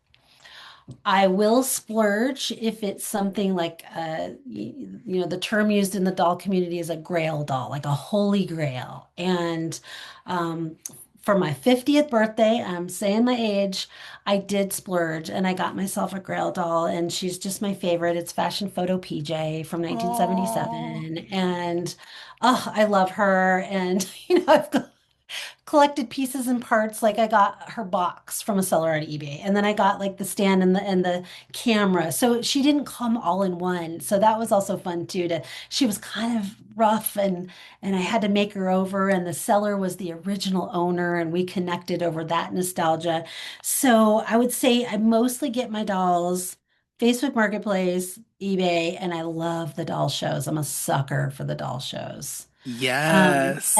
I will splurge if it's something like, the term used in the doll community is a grail doll, like a holy grail. And um, for my 50th birthday, I'm saying my age, I did splurge and I got myself a grail doll, and she's just my favorite. It's Fashion Photo PJ from Oh. 1977. And oh, I love her. And, I've collected pieces and parts. Like I got her box from a seller on eBay, and then I got like the stand and the camera. So she didn't come all in one. So that was also fun too. She was kind of rough, and I had to make her over. And the seller was the original owner, and we connected over that nostalgia. So I would say I mostly get my dolls. Facebook Marketplace, eBay, and I love the doll shows. I'm a sucker for the doll shows. Yes.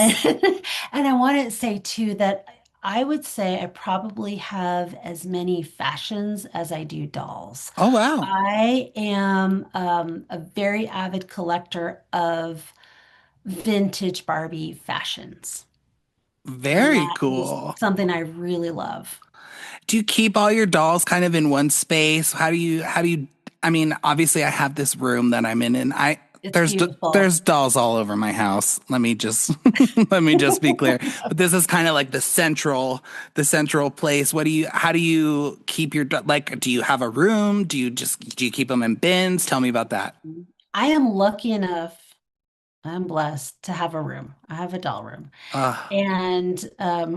And I want to say too that I would say I probably have as many fashions as I do dolls. Oh wow. I am a very avid collector of vintage Barbie fashions, and Very that is cool. something I really love. Do you keep all your dolls kind of in one space? How do you I mean, obviously I have this room that I'm in, and It's beautiful. There's dolls all over my house. Let me just let me just be clear. But this is kind of like the central place. How do you keep like, do you have a room? Do you keep them in bins? Tell me about that. I am lucky enough, I'm blessed to have a room. I have a doll room. Uh, And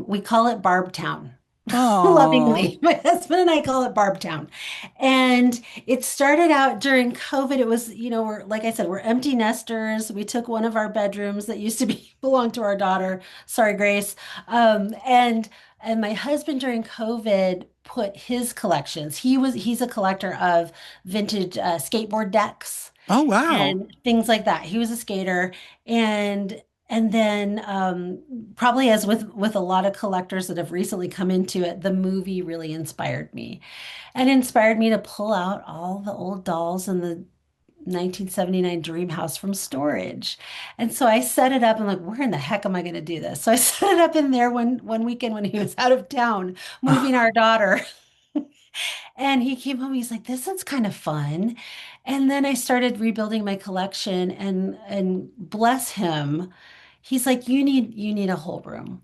we call it Barbtown. oh, Lovingly. My husband and I call it Barbtown. And it started out during COVID. It was, we're like I said, we're empty nesters. We took one of our bedrooms that used to be belong to our daughter. Sorry, Grace. And my husband during COVID put his collections. He's a collector of vintage skateboard decks oh wow. and things like that. He was a skater, and then probably as with a lot of collectors that have recently come into it, the movie really inspired me and inspired me to pull out all the old dolls in the 1979 dream house from storage. And so I set it up. I'm like, where in the heck am I going to do this? So I set it up in there one weekend when he was out of town moving our daughter. And he came home, he's like, this is kind of fun. And then I started rebuilding my collection and bless him. He's like, you need a whole room.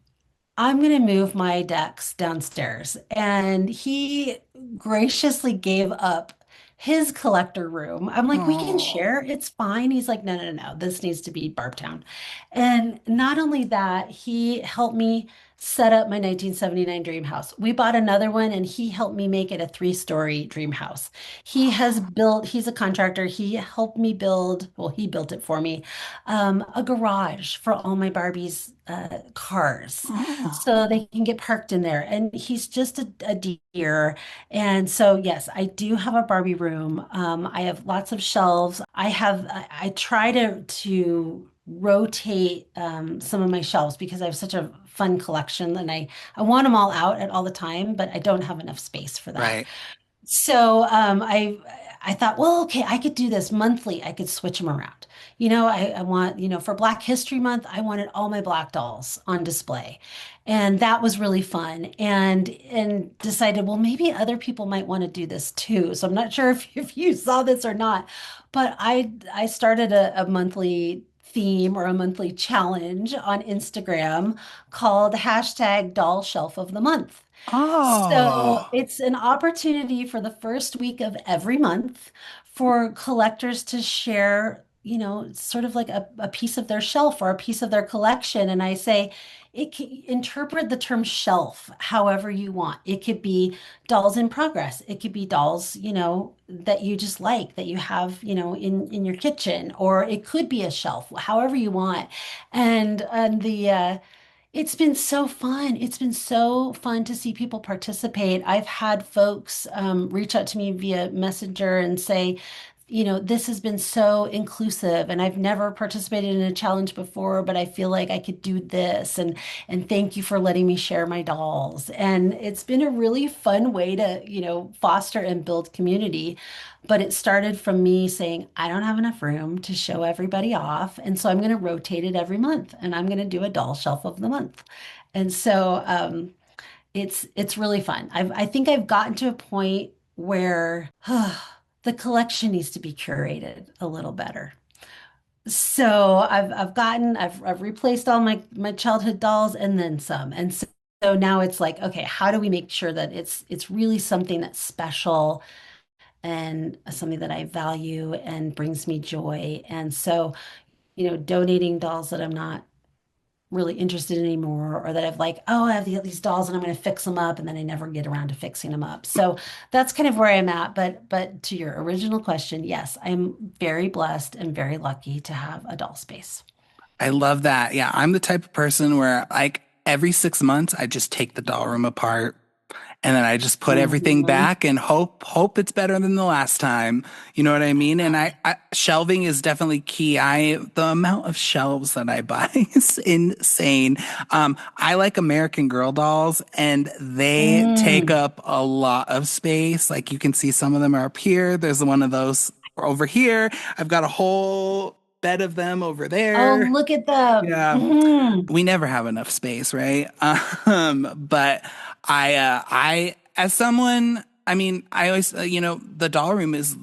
I'm going to move my decks downstairs. And he graciously gave up his collector room. I'm like, we can Oh, share. It's fine. He's like, no, no, no, no. This needs to be Barbtown. And not only that, he helped me set up my 1979 dream house. We bought another one and he helped me make it a three-story dream house. He's a contractor. He helped me build, well, he built it for me, a garage for all my Barbie's cars oh, so they can get parked in there. And he's just a dear. And so, yes, I do have a Barbie room. I have lots of shelves. I try to rotate some of my shelves because I have such a fun collection and I want them all out at all the time, but I don't have enough space for that. right. So I thought, well, okay, I could do this monthly. I could switch them around. I want, for Black History Month, I wanted all my black dolls on display. And that was really fun. And decided, well, maybe other people might want to do this too. So I'm not sure if you saw this or not, but I started a monthly theme or a monthly challenge on Instagram called hashtag Doll Shelf of the Month. So Oh, it's an opportunity for the first week of every month for collectors to share, sort of like a piece of their shelf or a piece of their collection. And I say, interpret the term shelf however you want. It could be dolls in progress. It could be dolls, that you just like, that you have, in your kitchen, or it could be a shelf, however you want. And it's been so fun. It's been so fun to see people participate. I've had folks reach out to me via Messenger and say, this has been so inclusive, and I've never participated in a challenge before, but I feel like I could do this, and thank you for letting me share my dolls. And it's been a really fun way to, foster and build community. But it started from me saying, I don't have enough room to show everybody off. And so I'm going to rotate it every month and I'm going to do a doll shelf of the month. And so it's really fun. I think I've gotten to a point where the collection needs to be curated a little better. So I've replaced all my childhood dolls and then some. And so now it's like, okay, how do we make sure that it's really something that's special and something that I value and brings me joy. And so, donating dolls that I'm not really interested in anymore, or that I've like, oh, I have these dolls and I'm going to fix them up, and then I never get around to fixing them up. So that's kind of where I'm at. But to your original question, yes, I'm very blessed and very lucky to have a doll space. I love that. Yeah, I'm the type of person where like every 6 months I just take the doll room apart and then I just put everything Mhm. back and hope it's better than the last time. You know what I mean? And I shelving is definitely key. The amount of shelves that I buy is insane. I like American Girl dolls, and they take Mm. up a lot of space. Like you can see some of them are up here. There's one of those over here. I've got a whole bed of them over Oh, there. look at them. Yeah, Mhm. we never have enough space, right? But as someone, I mean, I always, the doll room is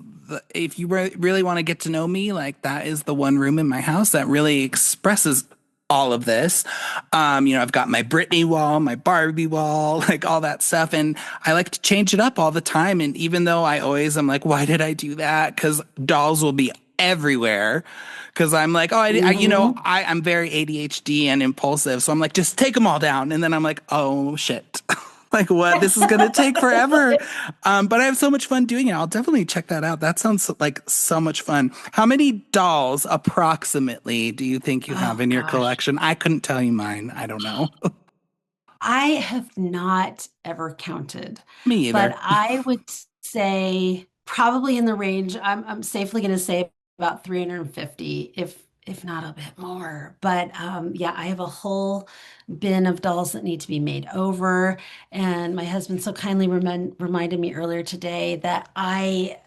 if you really want to get to know me, like that is the one room in my house that really expresses all of this. I've got my Britney wall, my Barbie wall, like all that stuff. And I like to change it up all the time. And even though I always am like, why did I do that? Because dolls will be everywhere. Because I'm like, oh, Hmm. I'm very ADHD and impulsive. So I'm like, just take them all down. And then I'm like, oh, shit. Like what? This is going to take forever. But I have so much fun doing it. I'll definitely check that out. That sounds like so much fun. How many dolls approximately do you think you have Oh in your gosh. collection? I couldn't tell you mine. I don't know. I have not ever counted, Me but either. I would say probably in the range, I'm safely going to say about 350, if not a bit more. But yeah, I have a whole bin of dolls that need to be made over. And my husband so kindly reminded me earlier today that I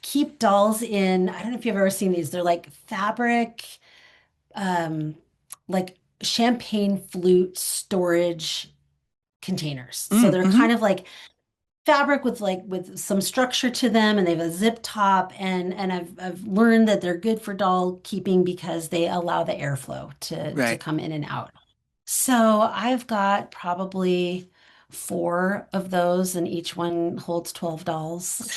keep dolls in, I don't know if you've ever seen these, they're like fabric, um, like champagne flute storage containers. So they're Mm-hmm. kind of like fabric with some structure to them, and they have a zip top, and I've learned that they're good for doll keeping because they allow the airflow to Right. come in and out. So I've got probably four of those, and each one holds 12 dolls.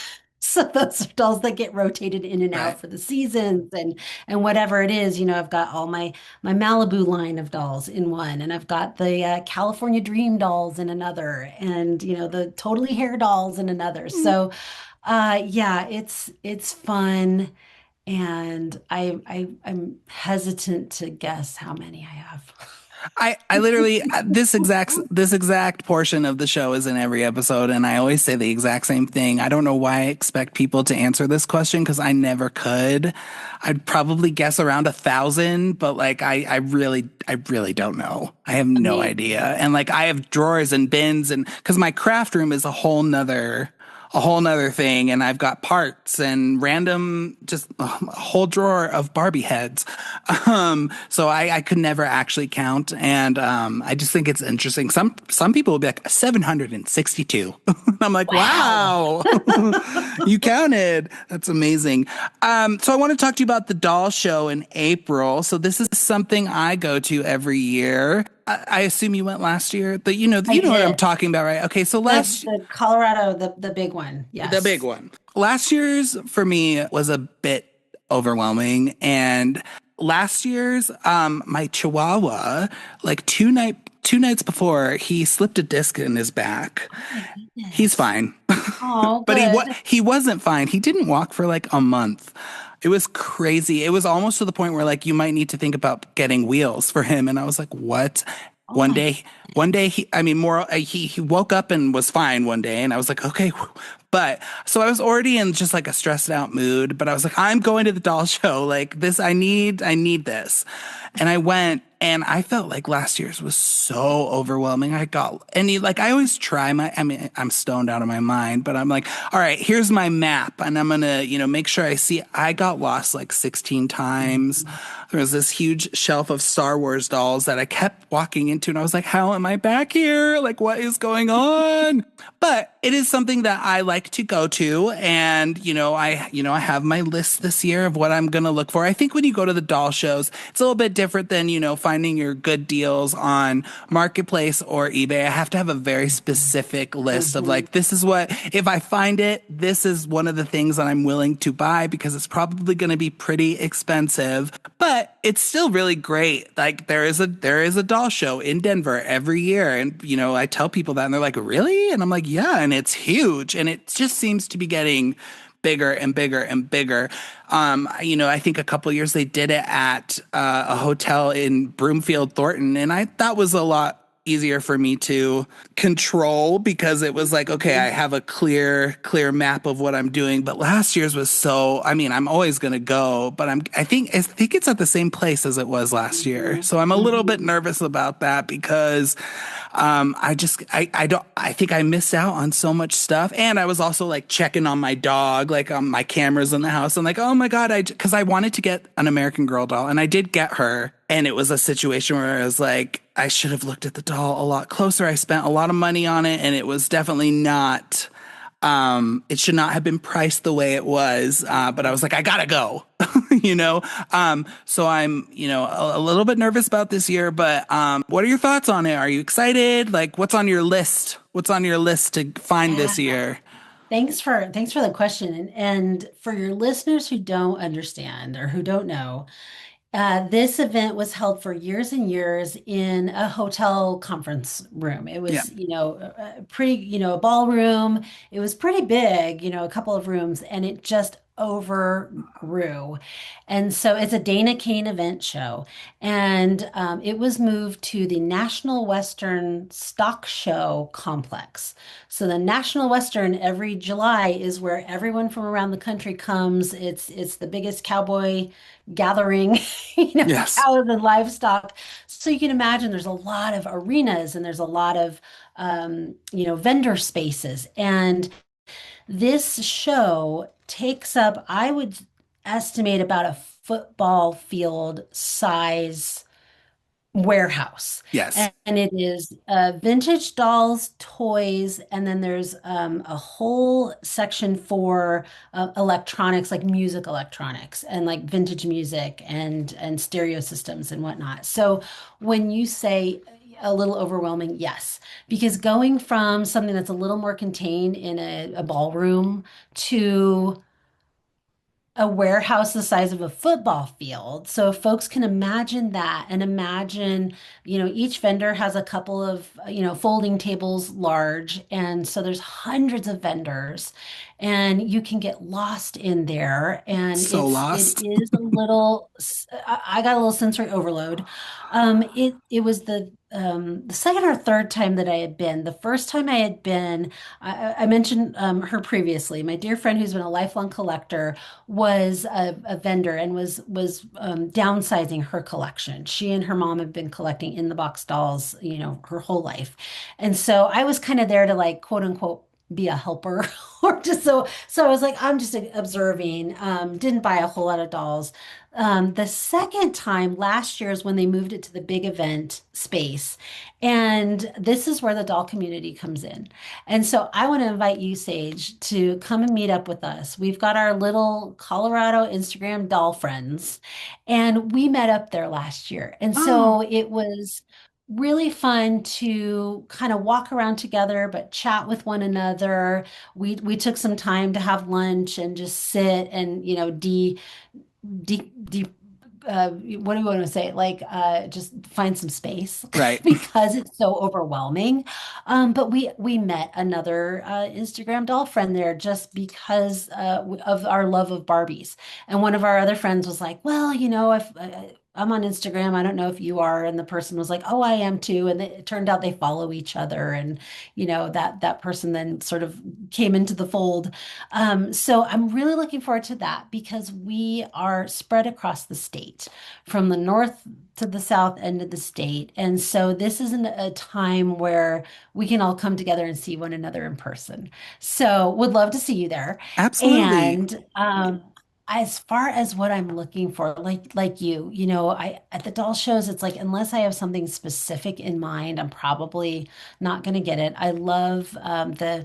So those are dolls that get rotated in and Right. out for the seasons and whatever it is. I've got all my Malibu line of dolls in one, and I've got the California Dream dolls in another, and the Totally Hair dolls in another. So yeah, it's fun, and I'm hesitant to guess how many I have. I literally this exact portion of the show is in every episode, and I always say the exact same thing. I don't know why I expect people to answer this question because I never could. I'd probably guess around 1,000, but like I really don't know. I have no idea. Amazing. And like I have drawers and bins, and because my craft room is a whole nother thing, and I've got parts and random just a whole drawer of Barbie heads. So I could never actually count, and I just think it's interesting. Some people will be like 762. I'm like, Wow. wow, you counted. That's amazing. So I want to talk to you about the doll show in April. So this is something I go to every year. I assume you went last year. I You know what I'm did. talking about, right? Okay, so The Colorado, the big one. the big Yes. one. Last year's for me was a bit overwhelming. And last year's, my Chihuahua, like two nights before, he slipped a disc in his back. Oh my He's goodness. fine. Oh, But good. he wasn't fine. He didn't walk for like a month. It was crazy. It was almost to the point where like you might need to think about getting wheels for him. And I was like, what? Oh One my day, one day I mean, more, he woke up and was fine one day. And I was like, okay. But so I was already in just like a stressed out mood, but I was like, I'm going to the doll show. Like this, I need this. And I went, and I felt like last year's was so overwhelming. I always try I mean, I'm stoned out of my mind, but I'm like, all right, here's my map, and I'm gonna, make sure I see. I got lost like 16 times. goodness. There was this huge shelf of Star Wars dolls that I kept walking into, and I was like, how am I back here? Like, what is going on? But it is something that I like to go to, and I have my list this year of what I'm gonna look for. I think when you go to the doll shows, it's a little bit different than finding your good deals on Marketplace or eBay. I have to have a very specific list of Mhm. like, this is what, if I find it, this is one of the things that I'm willing to buy because it's probably going to be pretty expensive, but it's still really great. Like there is a doll show in Denver every year. And I tell people that and they're like, really? And I'm like, yeah. And it's huge. And it just seems to be getting bigger and bigger and bigger. I think a couple years they did it at a hotel in Broomfield, Thornton, and that was a lot easier for me to control because it was like, okay, I Mhm. have a clear map of what I'm doing. But last year's was so, I mean, I'm always gonna go, but I think it's at the same place as it was last year. Mhm. So I'm a little bit Mhm. nervous about that because I don't, I think I missed out on so much stuff. And I was also like checking on my dog, like on my cameras in the house. I'm like, oh my God, because I wanted to get an American Girl doll and I did get her. And it was a situation where I was like, I should have looked at the doll a lot closer. I spent a lot of money on it and it was definitely not It should not have been priced the way it was, but I was like, I gotta go, you know? So I'm, a little bit nervous about this year, but what are your thoughts on it? Are you excited? Like, what's on your list? What's on your list to find Yeah. this year? Thanks for the question. And for your listeners who don't understand or who don't know, this event was held for years and years in a hotel conference room. It Yeah, was, pretty, a ballroom. It was pretty big, a couple of rooms, and it just overgrew. And so it's a Dana Kane event show. And it was moved to the National Western Stock Show Complex. So the National Western every July is where everyone from around the country comes. It's the biggest cowboy gathering, yes, cows and livestock. So you can imagine there's a lot of arenas and there's a lot of vendor spaces. And this show takes up, I would estimate about a football field size warehouse. yes. And it is vintage dolls, toys, and then there's a whole section for electronics, like music electronics and like vintage music and stereo systems and whatnot. So when you say a little overwhelming, yes, because going from something that's a little more contained in a ballroom to a warehouse the size of a football field. So if folks can imagine that and imagine, each vendor has a couple of, folding tables large. And so there's hundreds of vendors and you can get lost in there. And So it lost. is a little, I got a little sensory overload. It was the second or third time that I had been. The first time I had been, I mentioned her previously, my dear friend who's been a lifelong collector was a vendor and was downsizing her collection. She and her mom have been collecting in the box dolls, her whole life. And so I was kind of there to like quote unquote be a helper or just so I was like, I'm just observing, didn't buy a whole lot of dolls. The second time last year is when they moved it to the big event space. And this is where the doll community comes in. And so I want to invite you, Sage, to come and meet up with us. We've got our little Colorado Instagram doll friends, and we met up there last year. And Oh, so it was really fun to kind of walk around together, but chat with one another. We took some time to have lunch and just sit and, de what do you want to say? Like, just find some space right. because it's so overwhelming. But we met another Instagram doll friend there just because of our love of Barbies. And one of our other friends was like, "Well, if I'm on Instagram, I don't know if you are." And the person was like, "Oh, I am too." And it turned out they follow each other, and that person then sort of came into the fold. So I'm really looking forward to that because we are spread across the state from the north to the south end of the state. And so this isn't a time where we can all come together and see one another in person. So would love to see you there. Absolutely. And as far as what I'm looking for, like I at the doll shows, it's like unless I have something specific in mind, I'm probably not going to get it. I love the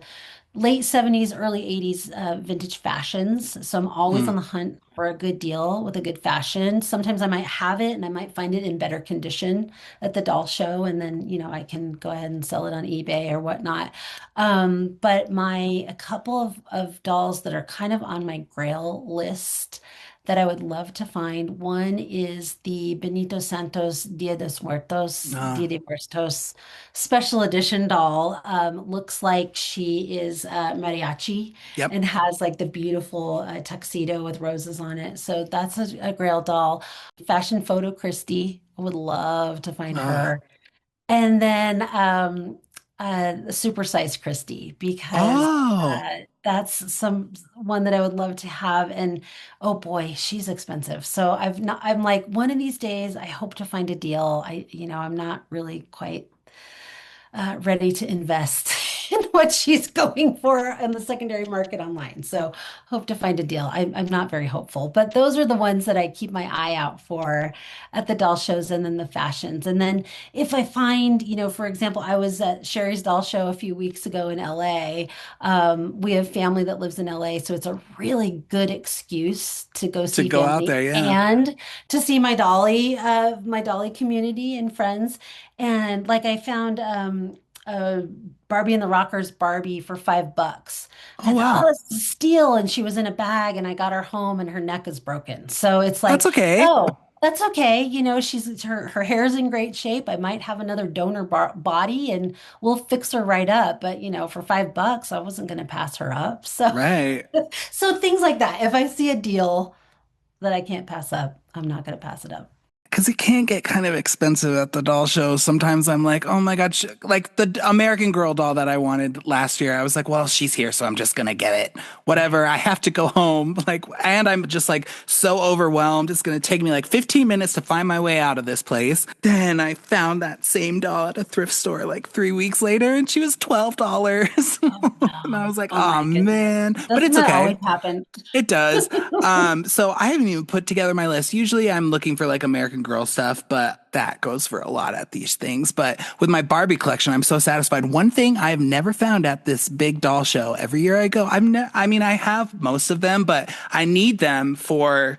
late 70s, early 80s vintage fashions. So I'm always Mm. on the hunt for a good deal with a good fashion. Sometimes I might have it and I might find it in better condition at the doll show. And then, I can go ahead and sell it on eBay or whatnot. But a couple of dolls that are kind of on my grail list that I would love to find. One is the Benito Santos Uh, Dia de Muertos special edition doll. Looks like she is mariachi yep. and has like the beautiful tuxedo with roses on it. So that's a Grail doll. Fashion Photo Christie. I would love to find Uh, her. And then Supersize Christie because oh, that's some one that I would love to have. And oh boy, she's expensive. So I'm like one of these days I hope to find a deal. I'm not really quite ready to invest than what she's going for in the secondary market online. So hope to find a deal. I'm not very hopeful, but those are the ones that I keep my eye out for at the doll shows and then the fashions. And then if I find, for example, I was at Sherry's doll show a few weeks ago in LA. We have family that lives in LA, so it's a really good excuse to go To see go out family there, yeah. and to see my dolly community and friends. And like I found uh, Barbie and the Rockers Barbie for $5. Oh, I thought, oh, wow. this is a steal. And she was in a bag, and I got her home, and her neck is broken. So it's That's like, okay. oh, that's okay. Her hair's in great shape. I might have another donor body, and we'll fix her right up. But for $5, I wasn't going to pass her up. So, Right. so things like that. If I see a deal that I can't pass up, I'm not going to pass it up. Because it can get kind of expensive at the doll shows. Sometimes I'm like, oh my God, like the American Girl doll that I wanted last year. I was like, well, she's here, so I'm just gonna get it. Whatever. I have to go home. Like, and I'm just like so overwhelmed. It's gonna take me like 15 minutes to find my way out of this place. Then I found that same doll at a thrift store like 3 weeks later, and she was $12. Oh And I no. was like, Oh oh my goodness. man, but Doesn't it's that okay. always happen? It does. So I haven't even put together my list. Usually I'm looking for like American Girl stuff, but that goes for a lot at these things. But with my Barbie collection, I'm so satisfied. One thing I've never found at this big doll show, every year I go, I mean, I have most of them, but I need them for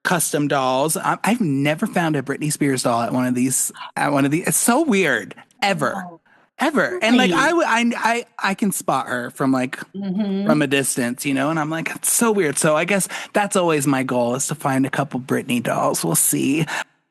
custom dolls. I've never found a Britney Spears doll at one of these. It's so weird. Ever. Oh, Ever. And like really? I can spot her from Hmm. a distance, and I'm like, it's so weird. So I guess that's always my goal is to find a couple Britney dolls. We'll see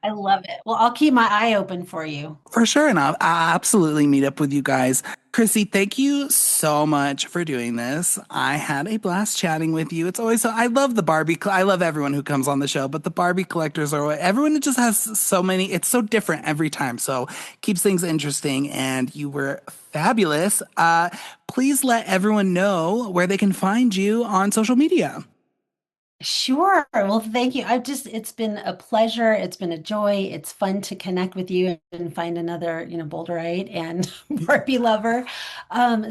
I love it. Well, I'll keep my eye open for you. for sure. And I'll absolutely meet up with you guys. Chrissy, thank you so much for doing this. I had a blast chatting with you. It's always I love the Barbie. I love everyone who comes on the show, but the Barbie collectors are everyone just has so many. It's so different every time. So keeps things interesting. And you were fabulous. Please let everyone know where they can find you on social media. Sure. Well, thank you. It's been a pleasure. It's been a joy. It's fun to connect with you and find another, Boulderite and Barbie lover.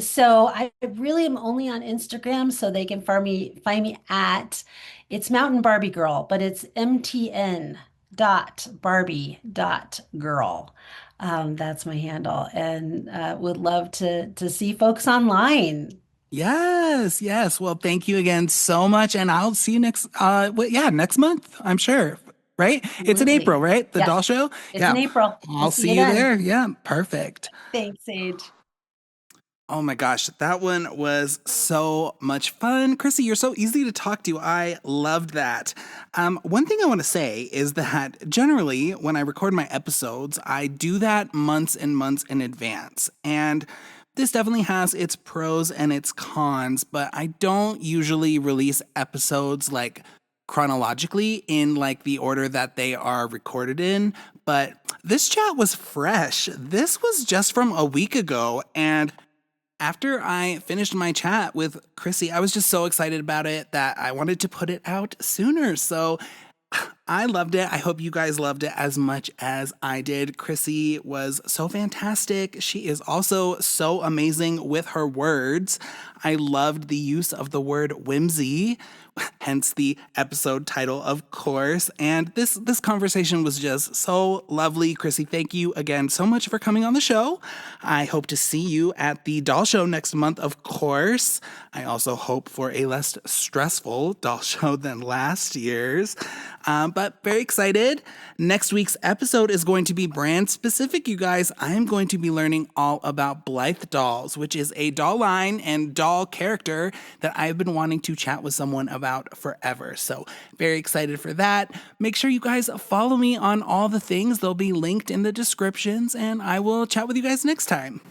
So I really am only on Instagram, so they can find me at it's Mountain Barbie Girl, but it's mtn.barbie.girl. That's my handle, and would love to see folks online. Yes, yes. Well, thank you again so much, and I'll see you next month, I'm sure. Right? It's in April, Absolutely. right? The doll Yes, show? it's in Yeah. April. We'll I'll see see you you then. there. Yeah, perfect. Thanks, Sage. Oh my gosh, that one was so much fun. Chrissy, you're so easy to talk to. I loved that. One thing I want to say is that generally, when I record my episodes, I do that months and months in advance. And this definitely has its pros and its cons, but I don't usually release episodes like chronologically in like the order that they are recorded in. But this chat was fresh. This was just from a week ago. And after I finished my chat with Chrissy, I was just so excited about it that I wanted to put it out sooner. So I loved it. I hope you guys loved it as much as I did. Chrissy was so fantastic. She is also so amazing with her words. I loved the use of the word whimsy, hence the episode title, of course. And this conversation was just so lovely. Chrissy, thank you again so much for coming on the show. I hope to see you at the doll show next month, of course. I also hope for a less stressful doll show than last year's. But very excited. Next week's episode is going to be brand specific, you guys. I am going to be learning all about Blythe Dolls, which is a doll line and doll character that I've been wanting to chat with someone about forever. So very excited for that. Make sure you guys follow me on all the things. They'll be linked in the descriptions, and I will chat with you guys next time.